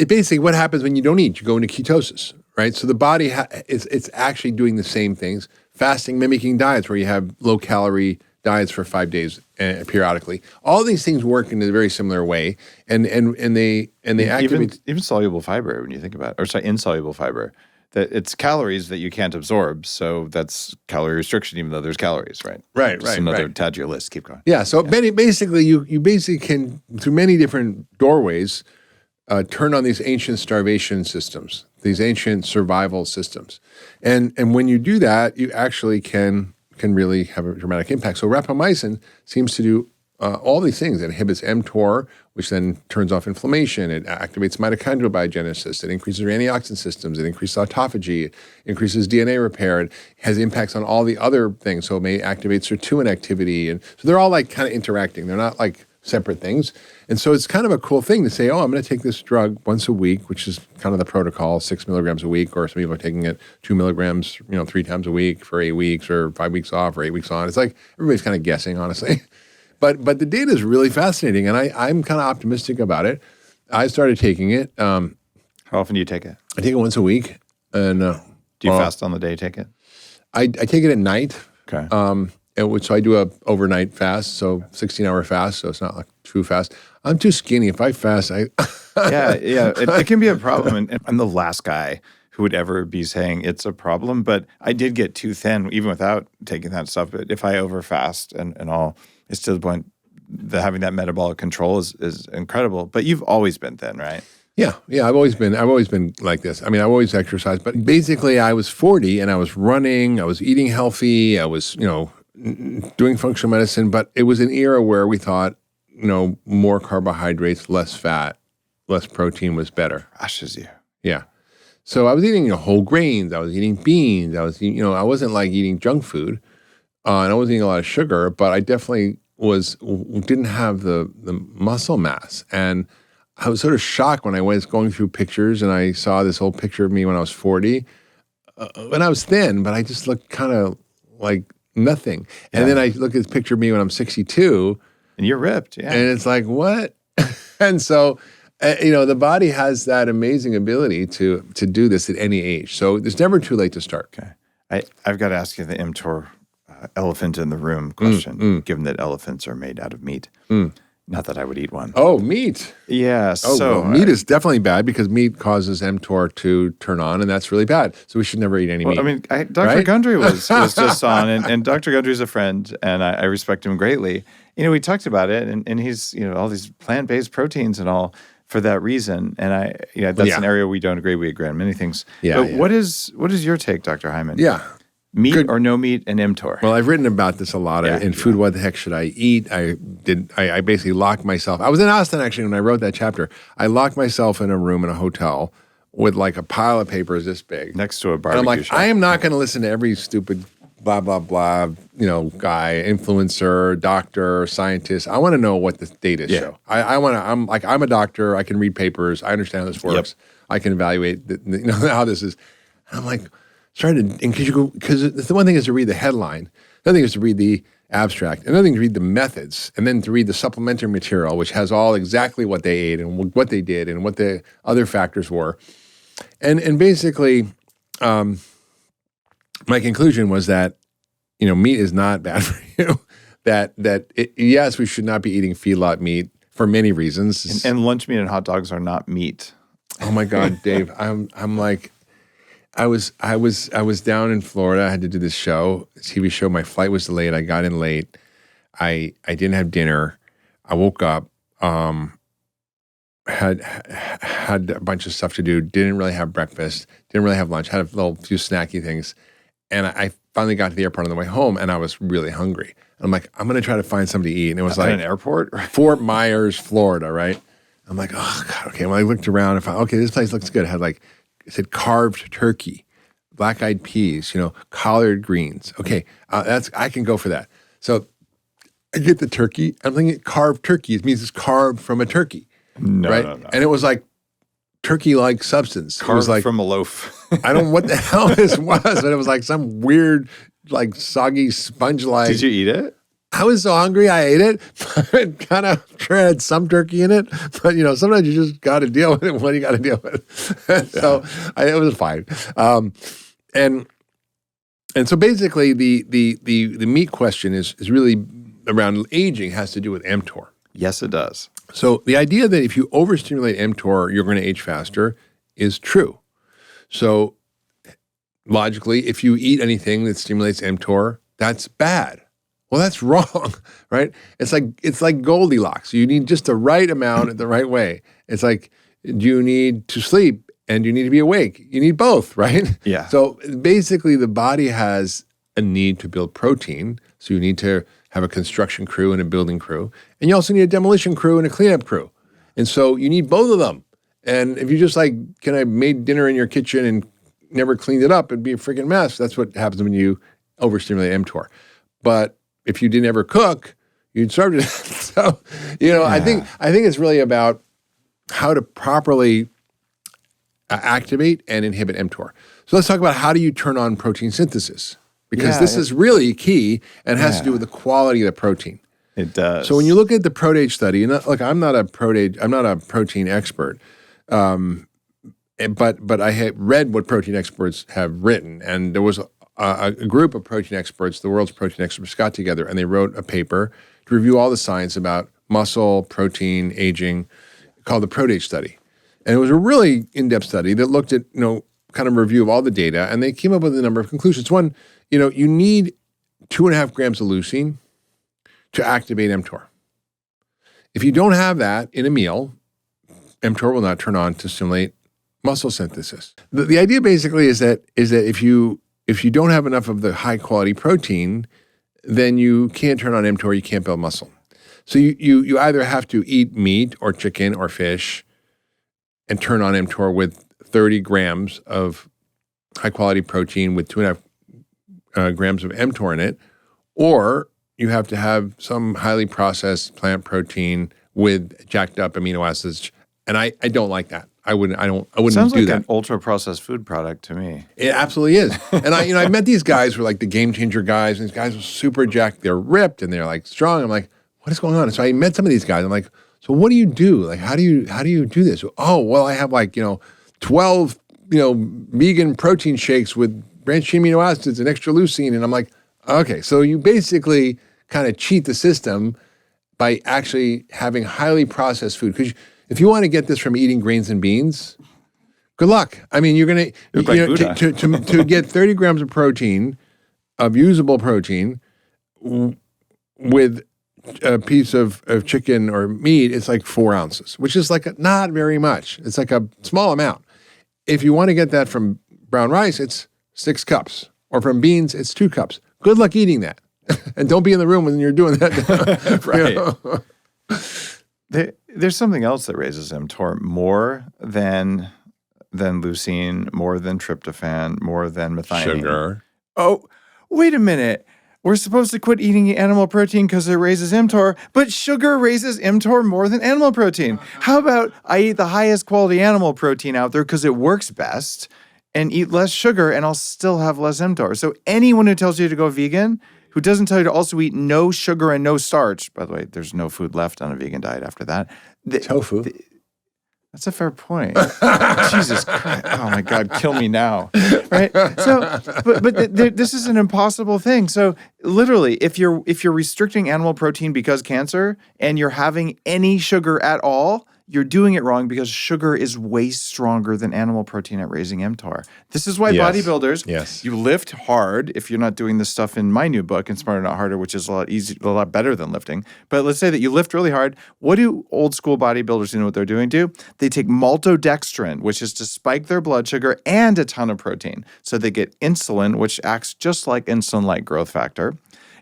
basically what happens when you don't eat. You go into ketosis, right? So the body it's actually doing the same things. Fasting, mimicking diets where you have low-calorie diets for 5 days periodically. All these things work in a very similar way, and they activate
even soluble fiber when you think about it, or sorry, insoluble fiber. That it's calories that you can't absorb, so that's calorie restriction, even though there's calories, right?
Right.
Just another to add to your list. Keep going.
Yeah. So basically, you basically can through many different doorways turn on these ancient starvation systems, these ancient survival systems, and when you do that, you actually can really have a dramatic impact. So rapamycin seems to do all these things. It inhibits mTOR, which then turns off inflammation. It activates mitochondrial biogenesis. It increases your antioxidant systems. It increases autophagy. It increases DNA repair. It has impacts on all the other things. So it may activate sirtuin activity. And so they're all like kind of interacting. They're not like separate things. And so it's kind of a cool thing to say, oh, I'm going to take this drug once a week, which is kind of the protocol, 6 milligrams a week, or some people are taking it 2 milligrams, 3 times a week for 8 weeks or 5 weeks off or 8 weeks on. It's like everybody's kind of guessing, honestly. But the data is really fascinating, and I'm kind of optimistic about it. I started taking it.
How often do you take it?
I take it once a week. And
do you fast on the day, take it?
I take it at night.
Okay.
So I do a overnight fast, so 16-hour fast, so it's not like true fast. I'm too skinny. If I fast,
yeah, it can be a problem. And I'm the last guy who would ever be saying it's a problem, but I did get too thin even without taking that stuff. But if I overfast and all, it's to the point that having that metabolic control is incredible. But you've always been thin, right?
Yeah. I've always been like this. I mean, I've always exercised, but basically I was 40 and I was running, I was eating healthy, I was, doing functional medicine, but it was an era where we thought, more carbohydrates, less fat, less protein was better.
Crushes you.
Yeah. So I was eating whole grains, I was eating beans, I was, I wasn't like eating junk food, and I wasn't eating a lot of sugar, but I definitely didn't have the muscle mass. And I was sort of shocked when I was going through pictures and I saw this old picture of me when I was 40. When I was thin, but I just looked kind of like nothing. And then I look at this picture of me when I'm 62.
And you're ripped, yeah.
And it's like, what? And so, the body has that amazing ability to do this at any age. So it's never too late to start.
Okay. I've got to ask you the mTOR elephant in the room question, given that elephants are made out of meat. Not that I would eat one.
Oh, meat.
Yeah.
So meat is definitely bad because meat causes mTOR to turn on, and that's really bad. So we should never eat any meat.
I mean, Dr. Gundry was just on, and Dr. Gundry's a friend, and I respect him greatly. We talked about it, and he's, all these plant-based proteins and all for that reason. And that's an area we don't agree. We agree on many things.
Yeah.
But what is your take, Dr. Hyman?
Yeah.
Meat or no meat and mTOR?
Well, I've written about this a lot in Food, What the Heck Should I Eat? I basically locked myself. I was in Austin, actually, when I wrote that chapter. I locked myself in a room in a hotel with like a pile of papers this big.
Next to a barbecue
and I'm like,
shop.
I am not going to listen to every stupid blah, blah, blah, guy, influencer, doctor, scientist. I want to know what the data show. I'm a doctor. I can read papers. I understand how this works. Yep. I can evaluate how this is. And I'm like, because the one thing is to read the headline, the other thing is to read the abstract, another thing is to read the methods, and then to read the supplementary material, which has all exactly what they ate and what they did and what the other factors were. And basically, my conclusion was that, meat is not bad for you. Yes, we should not be eating feedlot meat for many reasons.
And lunch meat and hot dogs are not meat.
Oh my God, Dave, I'm like. I was down in Florida. I had to do this TV show. My flight was delayed. I got in late. I didn't have dinner. I woke up, had a bunch of stuff to do. Didn't really have breakfast. Didn't really have lunch. Had a few snacky things, and I finally got to the airport on the way home, and I was really hungry. I'm like, I'm gonna try to find something to eat, and it was like
an airport,
Fort Myers, Florida, right? I'm like, oh God, okay. When I looked around, I found okay, this place looks good. It had it said carved turkey, black-eyed peas, collard greens. Okay, I can go for that. So I get the turkey. I'm thinking carved turkey. It means it's carved from a turkey, right? No. And it was like turkey-like substance.
Carved
it was like
from a loaf.
I don't know what the hell this was, but it was like some weird, like soggy sponge-like.
Did you eat it?
I was so hungry, I ate it. It kind of had some turkey in it, but sometimes you just got to deal with it. What do you got to deal with? So it was fine. And so basically, the meat question is really around aging has to do with mTOR.
Yes, it does.
So the idea that if you overstimulate mTOR, you're going to age faster is true. So logically, if you eat anything that stimulates mTOR, that's bad. Well, that's wrong, right? It's like Goldilocks. You need just the right amount at the right way. It's like, do you need to sleep and you need to be awake? You need both, right?
Yeah.
So basically, the body has a need to build protein. So you need to have a construction crew and a building crew. And you also need a demolition crew and a cleanup crew. And so you need both of them. And if you just made dinner in your kitchen and never cleaned it up, it'd be a freaking mess. That's what happens when you overstimulate mTOR. But if you didn't ever cook, you'd starve to death. So, I think it's really about how to properly activate and inhibit mTOR. So let's talk about how do you turn on protein synthesis, because this is really key and has to do with the quality of the protein.
It does.
So when you look at the PROTAGE study, and look, I'm not a protein expert, but I had read what protein experts have written, and there was a group of protein experts, the world's protein experts, got together and they wrote a paper to review all the science about muscle, protein, aging, called the PROTAGE study. And it was a really in-depth study that looked at, kind of review of all the data, and they came up with a number of conclusions. One, you need 2.5 grams of leucine to activate mTOR. If you don't have that in a meal, mTOR will not turn on to stimulate muscle synthesis. The idea basically is that if you don't have enough of the high quality protein, then you can't turn on mTOR, you can't build muscle. So you either have to eat meat or chicken or fish and turn on mTOR with 30 grams of high quality protein with 2.5 grams of mTOR in it, or you have to have some highly processed plant protein with jacked up amino acids. And I don't like that. I wouldn't
Sounds
do
like
that.
an ultra processed food product to me.
It absolutely is. And I met these guys who were like the game changer guys, and these guys were super jacked. They're ripped and they're like strong. I'm like, what is going on? And so I met some of these guys. I'm like, so what do you do? Like, how do you do this? Oh, well, I have 12, vegan protein shakes with branched amino acids and extra leucine. And I'm like, okay, so you basically kind of cheat the system by actually having highly processed food. Because if you want to get this from eating grains and beans, good luck. I mean, you're going to get 30 grams of protein, of usable protein, with a piece of chicken or meat, it's like 4 ounces, which is like not very much. It's like a small amount. If you want to get that from brown rice, it's 6 cups. Or from beans, it's 2 cups. Good luck eating that. And don't be in the room when you're doing that.
Right. There's something else that raises mTOR more than leucine, more than tryptophan, more than methionine.
Sugar.
Oh, wait a minute. We're supposed to quit eating animal protein because it raises mTOR, but sugar raises mTOR more than animal protein. How about I eat the highest quality animal protein out there because it works best, and eat less sugar, and I'll still have less mTOR. So anyone who tells you to go vegan, who doesn't tell you to also eat no sugar and no starch, by the way, there's no food left on a vegan diet after that.
Tofu.
That's a fair point. Jesus Christ. Oh my God, kill me now. Right? So, but this is an impossible thing. So literally, if you're restricting animal protein because cancer and you're having any sugar at all, you're doing it wrong, because sugar is way stronger than animal protein at raising mTOR. This is why bodybuilders, you lift hard if you're not doing this stuff in my new book, and Smarter Not Harder, which is a lot better than lifting. But let's say that you lift really hard. What do old school bodybuilders, what they're doing, do? They take maltodextrin, which is to spike their blood sugar, and a ton of protein. So they get insulin, which acts just like insulin-like growth factor.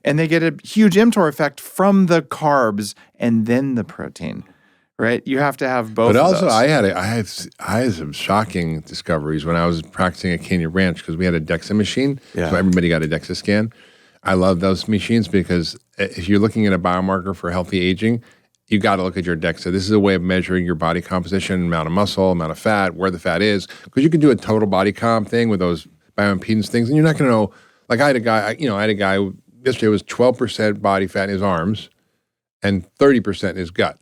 And they get a huge mTOR effect from the carbs and then the protein. Right, you have to have both.
But also,
of those.
I had some shocking discoveries when I was practicing at Canyon Ranch, because we had a DEXA machine, so everybody got a DEXA scan. I love those machines because if you're looking at a biomarker for healthy aging, you got to look at your DEXA. This is a way of measuring your body composition, amount of muscle, amount of fat, where the fat is, because you can do a total body comp thing with those bioimpedance things, and you're not going to know. Like I had a guy yesterday was 12% body fat in his arms and 30% in his gut.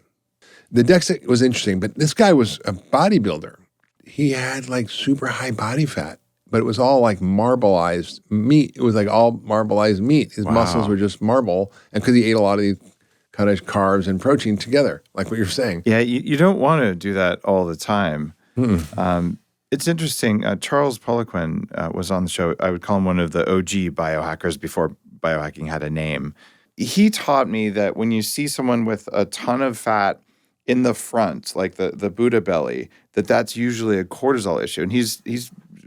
The DEXA was interesting, but this guy was a bodybuilder. He had like super high body fat, but it was all like marbleized meat. It was like all marbleized meat. His muscles were just marble, and because he ate a lot of these kind of carbs and protein together, like what you're saying.
Yeah, you don't want to do that all the time. It's interesting. Charles Poliquin was on the show. I would call him one of the OG biohackers before biohacking had a name. He taught me that when you see someone with a ton of fat in the front, like the Buddha belly, that's usually a cortisol issue. And he's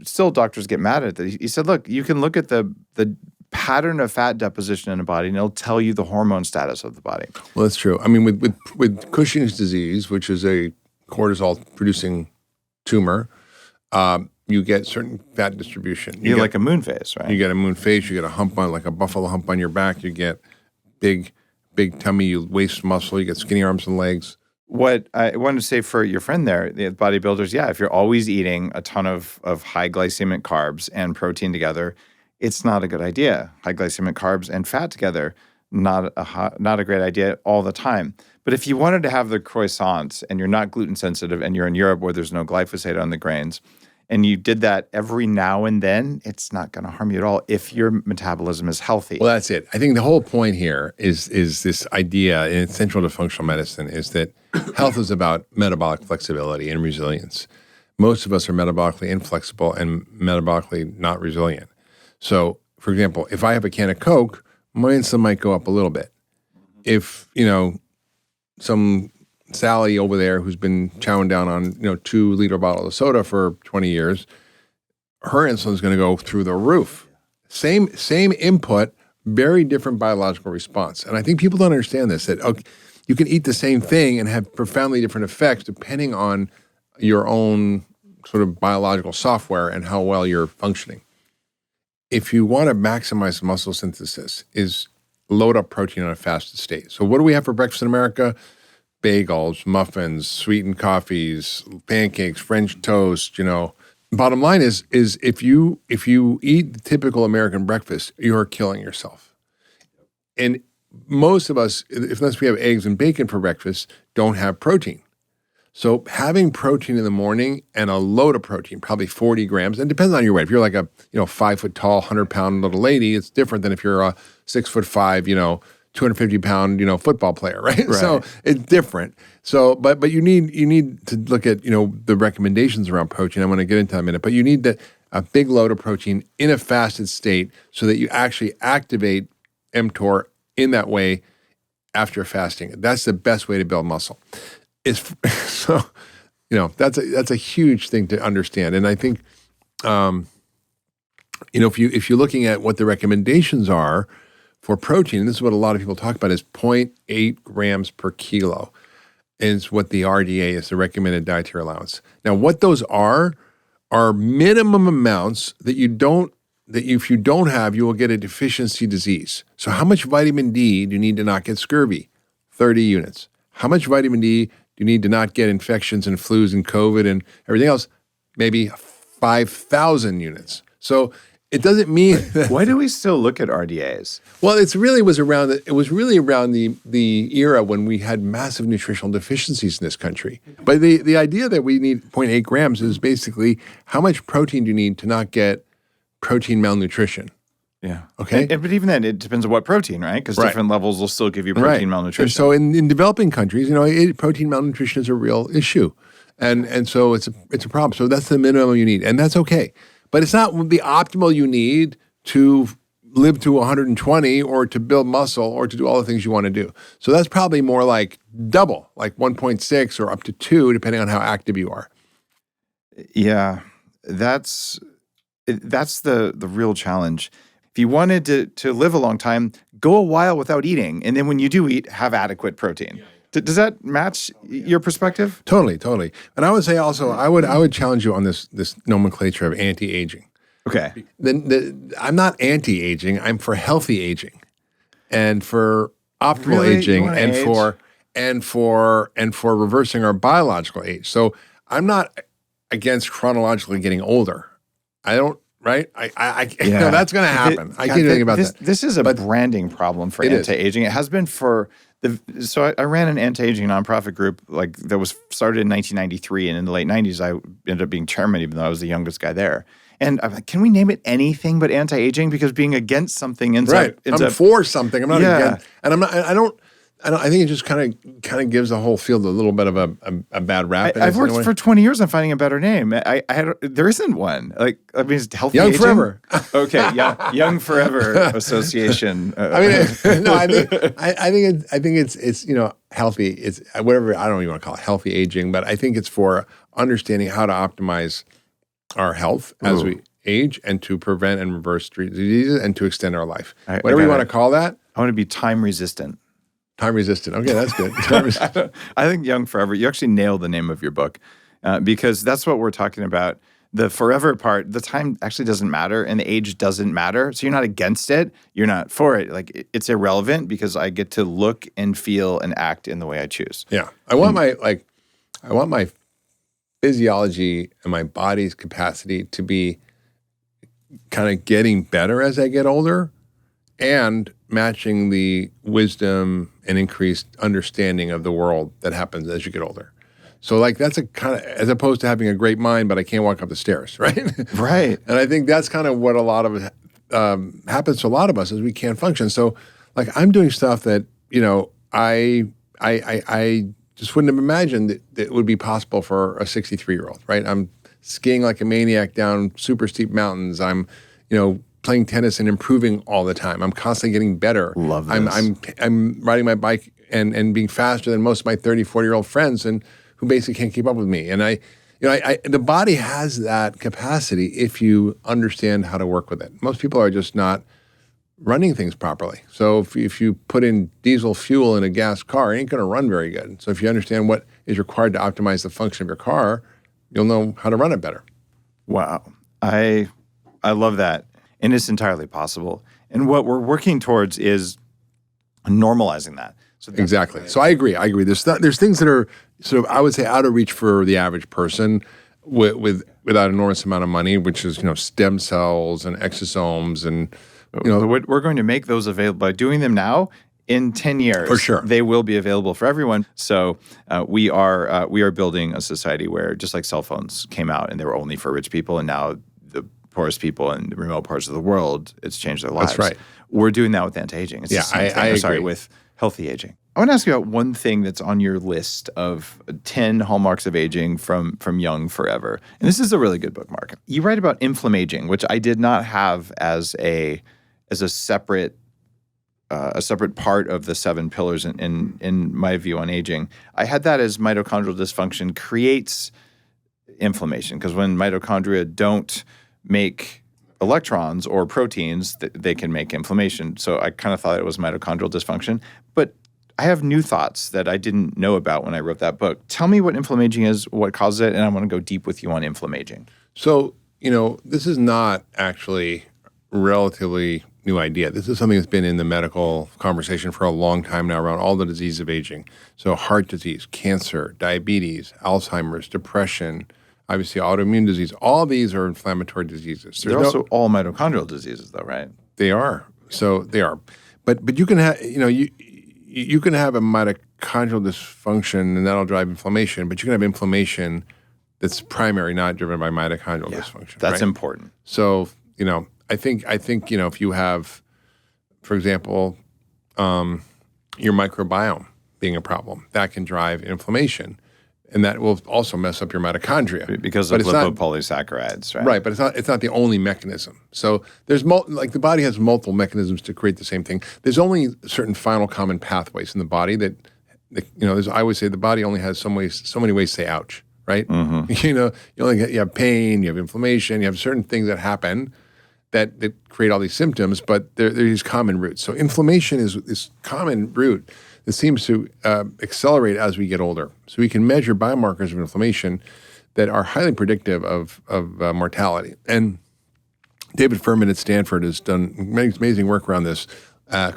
still, doctors get mad at that. He said, look, you can look at the pattern of fat deposition in a body, and it'll tell you the hormone status of the body.
Well, that's true. I mean, with Cushing's disease, which is a cortisol-producing tumor, you get certain fat distribution.
You get like a moon phase, right?
You get a moon phase. You get a hump on, like a buffalo hump on your back. You get big big tummy, you waste muscle, you get skinny arms and legs.
What I wanted to say for your friend there, the bodybuilders, yeah, if you're always eating a ton of high glycemic carbs and protein together, it's not a good idea. High glycemic carbs and fat together, not a great idea all the time. But if you wanted to have the croissants and you're not gluten sensitive and you're in Europe where there's no glyphosate on the grains, and you did that every now and then, it's not going to harm you at all if your metabolism is healthy.
Well, that's it. I think the whole point here is this idea, and it's central to functional medicine, is that health is about metabolic flexibility and resilience. Most of us are metabolically inflexible and metabolically not resilient. So, for example, if I have a can of Coke, my insulin might go up a little bit. If, some Sally over there who's been chowing down on, 2-liter bottle of soda for 20 years, her insulin is going to go through the roof. Same input, very different biological response. And I think people don't understand this, that you can eat the same thing and have profoundly different effects depending on your own sort of biological software and how well you're functioning. If you want to maximize muscle synthesis, is load up protein on a fasted state. So what do we have for breakfast in America? Bagels, muffins, sweetened coffees, pancakes, French toast, Bottom line is if you eat the typical American breakfast, you're killing yourself. And most of us, unless we have eggs and bacon for breakfast, don't have protein. So having protein in the morning and a load of protein, probably 40 grams, and it depends on your weight. If you're like a 5 foot tall, 100-pound little lady, it's different than if you're a 6'5", 250-pound, football player, right? So it's different. So, but you need to look at, the recommendations around protein. I want to get into that in a minute, but you need a big load of protein in a fasted state so that you actually activate mTOR in that way after fasting. That's the best way to build muscle. That's a huge thing to understand. And I think, if you're looking at what the recommendations are for protein, and this is what a lot of people talk about, is 0.8 grams per kilo is what the RDA is, the recommended dietary allowance. Now, what those are minimum amounts that if you don't have, you will get a deficiency disease. So how much vitamin D do you need to not get scurvy? 30 units. How much vitamin D do you need to not get infections and flus and COVID and everything else? Maybe 5,000 units. So it doesn't mean that.
Why do we still look at RDAs?
Well, it was really around the era when we had massive nutritional deficiencies in this country. But the idea that we need 0.8 grams is basically how much protein do you need to not get protein malnutrition?
Yeah.
Okay.
But even then, it depends on what protein, right? Because different levels will still give you protein malnutrition.
And so in developing countries, protein malnutrition is a real issue, and so it's a problem. So that's the minimum you need, and that's okay. But it's not the optimal you need to live to 120 or to build muscle or to do all the things you want to do. So that's probably more like double, like 1.6 or up to 2, depending on how active you are.
Yeah, that's the real challenge. If you wanted to live a long time, go a while without eating. And then when you do eat, have adequate protein. Does that match your perspective?
Totally. And I would say also, I would challenge you on this nomenclature of anti-aging.
Okay.
I'm not anti-aging. I'm for healthy aging, and for optimal aging, and for reversing our biological age. So I'm not against chronologically getting older. I don't. Right? That's going to happen. I can't do anything about that.
This is a branding problem for anti-aging. It has been for so I ran an anti-aging nonprofit group that was started in 1993, and in the late 90s, I ended up being chairman, even though I was the youngest guy there. And I'm like, can we name it anything but anti-aging? Because being against something ends up
I'm for something. I'm not against, and I'm not. I think it just kind of gives the whole field a little bit of a bad rap.
I've worked for 20 years on finding a better name. There isn't one. It's healthy
Young
aging.
Forever.
Okay, Young Forever Association.
I think it's healthy. It's whatever, I don't even want to call it healthy aging, but I think it's for understanding how to optimize our health as we age and to prevent and reverse diseases and to extend our life. Whatever you want to call that.
I want to be time resistant.
Time resistant. Okay, that's good.
I think Young Forever, you actually nailed the name of your book because that's what we're talking about. the forever part, the time actually doesn't matter and the age doesn't matter. So you're not against it. You're not for it. Like it's irrelevant because I get to look and feel and act in the way I choose.
Yeah. I want my physiology and my body's capacity to be kind of getting better as I get older and matching the wisdom and increased understanding of the world that happens as you get older. So like that's a kind of, as opposed to having a great mind, but I can't walk up the stairs, right?
Right.
And I think that's kind of what a lot of it happens to a lot of us is we can't function. So like I'm doing stuff that, you know, I just wouldn't have imagined that it would be possible for a 63-year-old, right? I'm skiing like a maniac down super steep mountains. I'm, you know, playing tennis and improving all the time. I'm constantly getting better.
Love this.
I'm riding my bike and being faster than most of my 30, 40-year-old friends and who basically can't keep up with me. And the body has that capacity if you understand how to work with it. Most people are just not running things properly. So if you put in diesel fuel in a gas car, it ain't going to run very good. So if you understand what is required to optimize the function of your car, you'll know how to run it better.
Wow. I love that. And it's entirely possible. And what we're working towards is normalizing that. So
Exactly. So I agree. There's things that are sort of, I would say, out of reach for the average person without an enormous amount of money, which is, you know, stem cells and exosomes and, you know.
We're going to make those available by doing them now. In 10 years,
For sure.
they will be available for everyone. So we are building a society where just like cell phones came out and they were only for rich people, and now the poorest people in the remote parts of the world, it's changed their lives.
That's right.
We're doing that with anti-aging. It's
Yeah,
the same thing.
I agree.
Sorry, with healthy aging. I want to ask you about one thing that's on your list of 10 hallmarks of aging from young forever. And this is a really good bookmark. You write about inflammaging, which I did not have as a separate part of the 7 pillars in my view on aging. I had that as mitochondrial dysfunction creates inflammation, because when mitochondria don't make electrons or proteins, they can make inflammation. So I kind of thought it was mitochondrial dysfunction. But I have new thoughts that I didn't know about when I wrote that book. Tell me what inflammaging is, what causes it, and I want to go deep with you on inflammaging.
So, you know, this is not actually relatively new idea. This is something that's been in the medical conversation for a long time now around all the diseases of aging. So heart disease, cancer, diabetes, Alzheimer's, depression, obviously autoimmune disease. All these are inflammatory diseases.
They're also all mitochondrial diseases, though, right?
They are. So they are. But you can have, you know, you can have a mitochondrial dysfunction and that'll drive inflammation, but you can have inflammation that's primary, not driven by mitochondrial dysfunction.
That's
right?
important.
So, you know, I think, you know, if you have, for example, your microbiome being a problem, that can drive inflammation. And that will also mess up your mitochondria.
Because of lipopolysaccharides, right?
Right, but it's not the only mechanism. So there's like the body has multiple mechanisms to create the same thing. There's only certain final common pathways in the body that you know, I would say the body only has so many ways to say ouch, right? Mm-hmm. You know, you have pain, you have inflammation, you have certain things that happen that create all these symptoms, but they're these common roots. So inflammation is this common root that seems to accelerate as we get older. So we can measure biomarkers of inflammation that are highly predictive of mortality. And David Furman at Stanford has done amazing work around this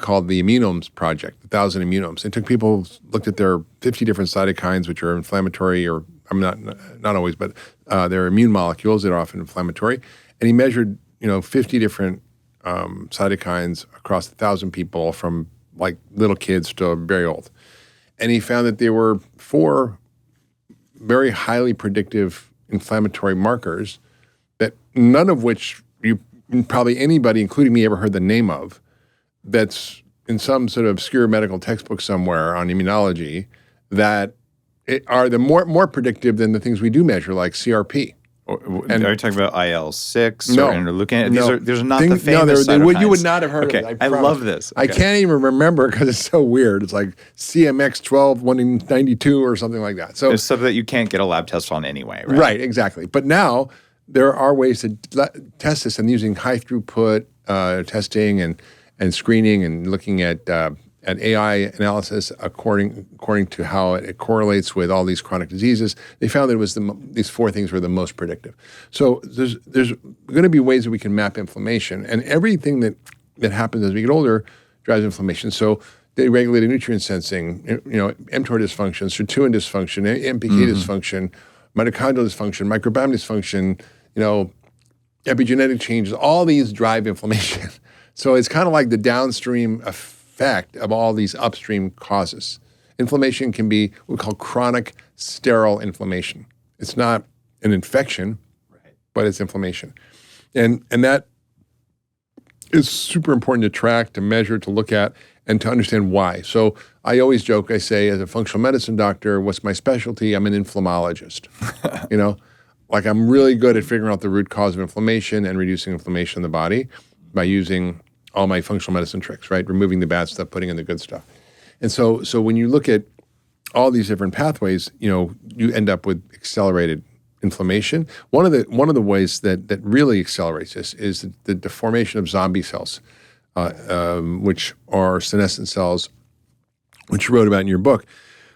called the Immunomes Project, 1,000 Immunomes. It took people, looked at their 50 different cytokines, which are inflammatory, or I'm not always, but they're immune molecules that are often inflammatory. And he measured, 50 different cytokines across 1,000 people from like little kids to very old. And he found that there were 4 very highly predictive inflammatory markers that none of which probably anybody, including me, ever heard the name of, that's in some sort of obscure medical textbook somewhere on immunology, that are the more predictive than the things we do measure, like CRP.
And are you talking about IL-6 or interleukin? These are not the famous
you would not have heard of it.
I love this. Okay.
I can't even remember because it's so weird. It's like CMX12, 192 or something like that. So
it's something that you can't get a lab test on anyway, right?
Right, exactly. But now there are ways to test this, and using high throughput testing and screening and looking at at AI analysis according to how it correlates with all these chronic diseases. They found that it was these 4 things were the most predictive. So there's going to be ways that we can map inflammation, and everything that happens as we get older drives inflammation. So deregulated nutrient sensing, mTOR dysfunction, sirtuin dysfunction, MPK dysfunction, mitochondrial dysfunction, microbiome dysfunction, epigenetic changes, all these drive inflammation. So it's kind of like the downstream effect of all these upstream causes. Inflammation can be what we call chronic sterile inflammation. It's not an infection, but it's inflammation. And that is super important to track, to measure, to look at, and to understand why. So I always joke, I say, as a functional medicine doctor, what's my specialty? I'm an inflammologist. Like I'm really good at figuring out the root cause of inflammation and reducing inflammation in the body by using all my functional medicine tricks, right? Removing the bad stuff, putting in the good stuff. And so when you look at all these different pathways, you end up with accelerated inflammation. One of the ways that really accelerates this is the formation of zombie cells, which are senescent cells, which you wrote about in your book,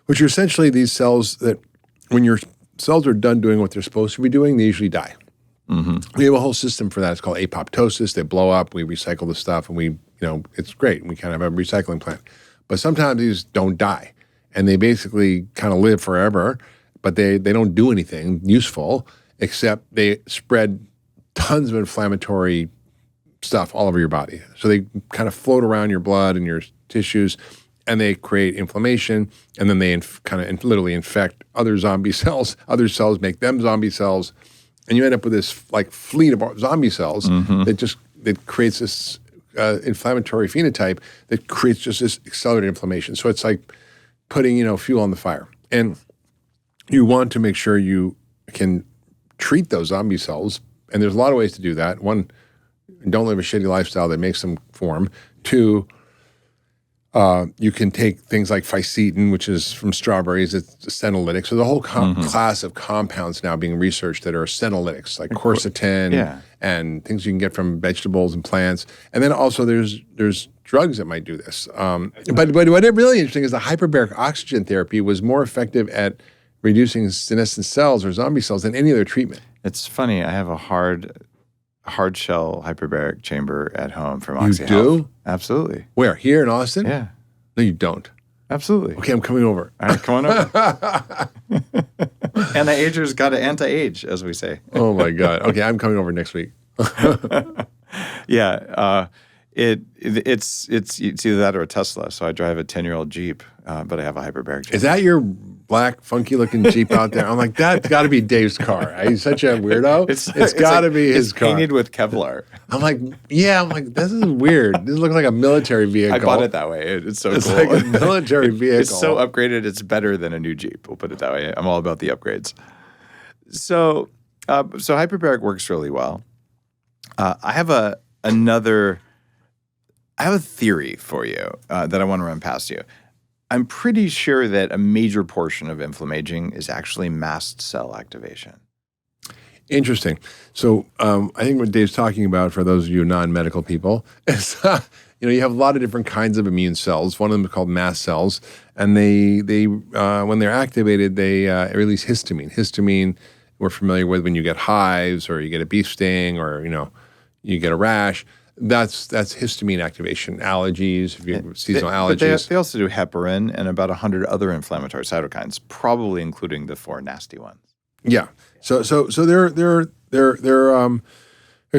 which are essentially these cells that when your cells are done doing what they're supposed to be doing, they usually die. Mm-hmm. We have a whole system for that. It's called apoptosis. They blow up. We recycle the stuff, and it's great. We kind of have a recycling plant. But sometimes these don't die, and they basically kind of live forever, but they don't do anything useful except they spread tons of inflammatory stuff all over your body. So they kind of float around your blood and your tissues, and they create inflammation, and then they literally infect other zombie cells. Other cells make them zombie cells, and you end up with this like fleet of zombie cells that creates this inflammatory phenotype that creates just this accelerated inflammation. So it's like putting fuel on the fire, and you want to make sure you can treat those zombie cells, and there's a lot of ways to do that. One, don't live a shitty lifestyle that makes them form. 2, you can take things like fisetin, which is from strawberries. It's a senolytic. So the whole class of compounds now being researched that are senolytics, like quercetin and things you can get from vegetables and plants. And then also there's drugs that might do this. But what is really interesting is the hyperbaric oxygen therapy was more effective at reducing senescent cells or zombie cells than any other treatment.
It's funny. I have a hard shell hyperbaric chamber at home from OxyHealth.
You do?
Absolutely.
Where? Here in Austin?
Yeah.
No, you don't.
Absolutely.
Okay, I'm coming over.
All right, come on over. Anti-ager's got to anti-age, as we say.
Oh my God. Okay, I'm coming over next week.
Yeah. It's either that or a Tesla. So I drive a 10-year-old Jeep, but I have a hyperbaric chamber.
Is that your black, funky-looking Jeep out there? I'm like, that's got to be Dave's car. He's such a weirdo. It's got to be his car.
It's painted with Kevlar.
I'm like, this is weird. This looks like a military vehicle.
I bought it that way. It's so
it's
cool.
It's like a military vehicle.
It's so upgraded. It's better than a new Jeep. We'll put it that way. I'm all about the upgrades. So hyperbaric works really well. I have a theory for you that I want to run past you. I'm pretty sure that a major portion of inflammaging is actually mast cell activation.
Interesting. So I think what Dave's talking about, for those of you non-medical people, is you have a lot of different kinds of immune cells. One of them is called mast cells, and they when they're activated, they release histamine. Histamine we're familiar with when you get hives or you get a bee sting or you get a rash. That's histamine activation. Allergies, if you have seasonal allergies.
But they also do heparin and about 100 other inflammatory cytokines, probably including the 4 nasty ones.
Yeah. So there's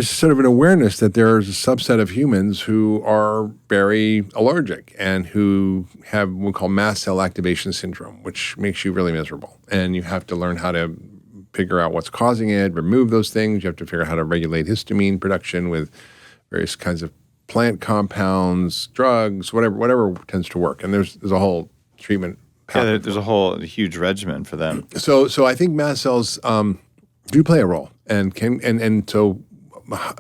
sort of an awareness that there's a subset of humans who are very allergic and who have what we call mast cell activation syndrome, which makes you really miserable. And you have to learn how to figure out what's causing it, remove those things. You have to figure out how to regulate histamine production with various kinds of plant compounds, drugs, whatever tends to work. And there's a whole treatment path.
Yeah, there's a huge regimen for them.
So I think mast cells do play a role, and so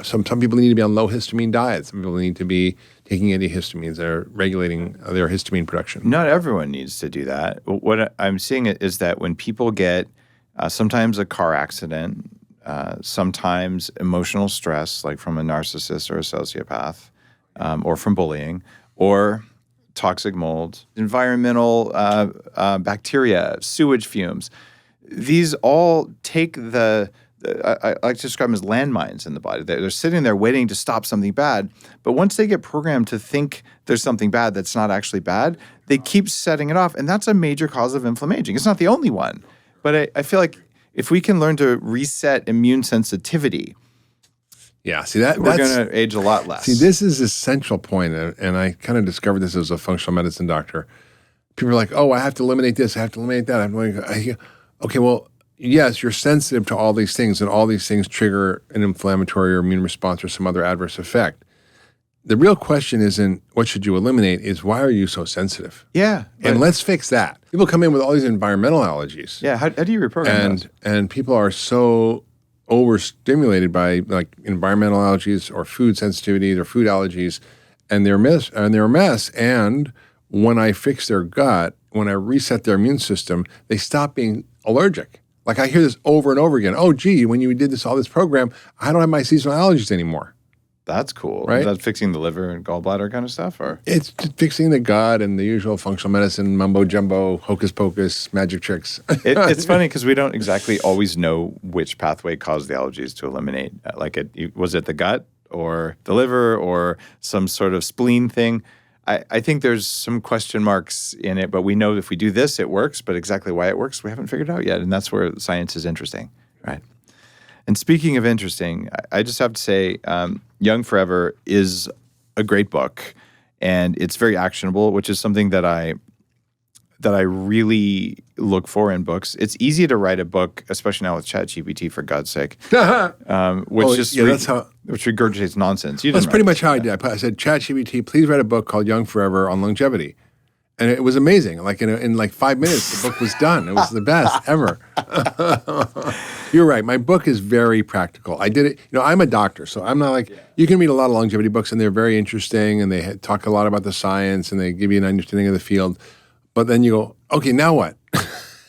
some people need to be on low histamine diets. Some people need to be taking antihistamines that are regulating their histamine production.
Not everyone needs to do that. What I'm seeing is that when people get sometimes a car accident, sometimes emotional stress, like from a narcissist or a sociopath, or from bullying, or toxic mold, environmental bacteria, sewage fumes. These all take I like to describe them as landmines in the body. They're sitting there waiting to stop something bad. But once they get programmed to think there's something bad that's not actually bad, they keep setting it off. And that's a major cause of inflammaging. It's not the only one. But I feel like if we can learn to reset immune sensitivity, we're going to age a lot less.
See, this is a central point, and I kind of discovered this as a functional medicine doctor. People are like, oh, I have to eliminate this, I have to eliminate that. Okay, well, yes, you're sensitive to all these things, and all these things trigger an inflammatory or immune response or some other adverse effect. The real question isn't what should you eliminate, is why are you so sensitive?
Yeah.
And let's fix that. People come in with all these environmental allergies.
Yeah, how do you reprogram those?
And people are so overstimulated by like environmental allergies or food sensitivities or food allergies, and they're a mess. And when I fix their gut, when I reset their immune system, they stop being allergic. Like I hear this over and over again. Oh, gee, when you did all this program, I don't have my seasonal allergies anymore.
That's cool.
Right?
Is that fixing the liver and gallbladder kind of stuff? Or
It's fixing the gut and the usual functional medicine, mumbo jumbo, hocus pocus, magic tricks.
It's funny because we don't exactly always know which pathway caused the allergies to eliminate. Was it the gut or the liver or some sort of spleen thing? I think there's some question marks in it, but we know if we do this, it works. But exactly why it works, we haven't figured out yet. And that's where science is interesting, right? And speaking of interesting, I just have to say, Young Forever is a great book, and it's very actionable, which is something that I really look for in books. It's easy to write a book, especially now with ChatGPT, for God's sake, which regurgitates nonsense.
That's pretty much how I did. I said, ChatGPT, please write a book called Young Forever on longevity. And it was amazing. Like in like 5 minutes, the book was done. It was the best ever. You're right. My book is very practical. I did it. I'm a doctor, so I'm not like you can read a lot of longevity books, and they're very interesting, and they talk a lot about the science, and they give you an understanding of the field. But then you go, okay, now what?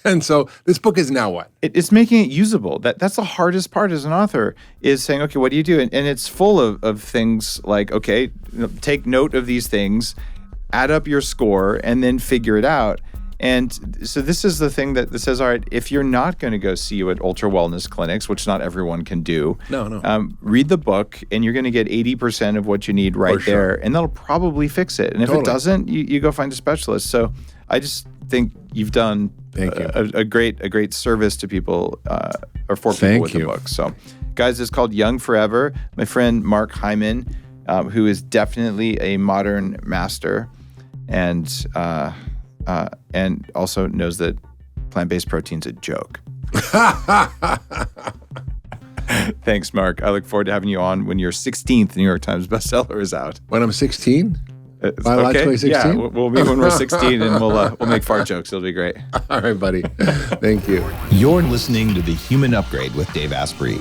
And so this book is now what?
It's making it usable. That's the hardest part as an author, is saying, okay, what do you do? And it's full of things like, okay, take note of these things, add up your score, and then figure it out. And so this is the thing that says, all right, if you're not going to go see you at ultra wellness clinics, which not everyone can do, read the book, and you're going to get 80% of what you need right there, and that'll probably fix it. And if it doesn't, you go find a specialist. So I just think you've done a great service to people or for people with the book. So, guys, it's called Young Forever. My friend Mark Hyman, who is definitely a modern master, and also knows that plant-based protein's a joke. Thanks, Mark. I look forward to having you on when your 16th New York Times bestseller is out.
When I'm 16? Biologically 16?
Yeah, we'll meet when we're 16, and we'll make fart jokes. It'll be great.
All right, buddy. Thank you.
You're listening to The Human Upgrade with Dave Asprey.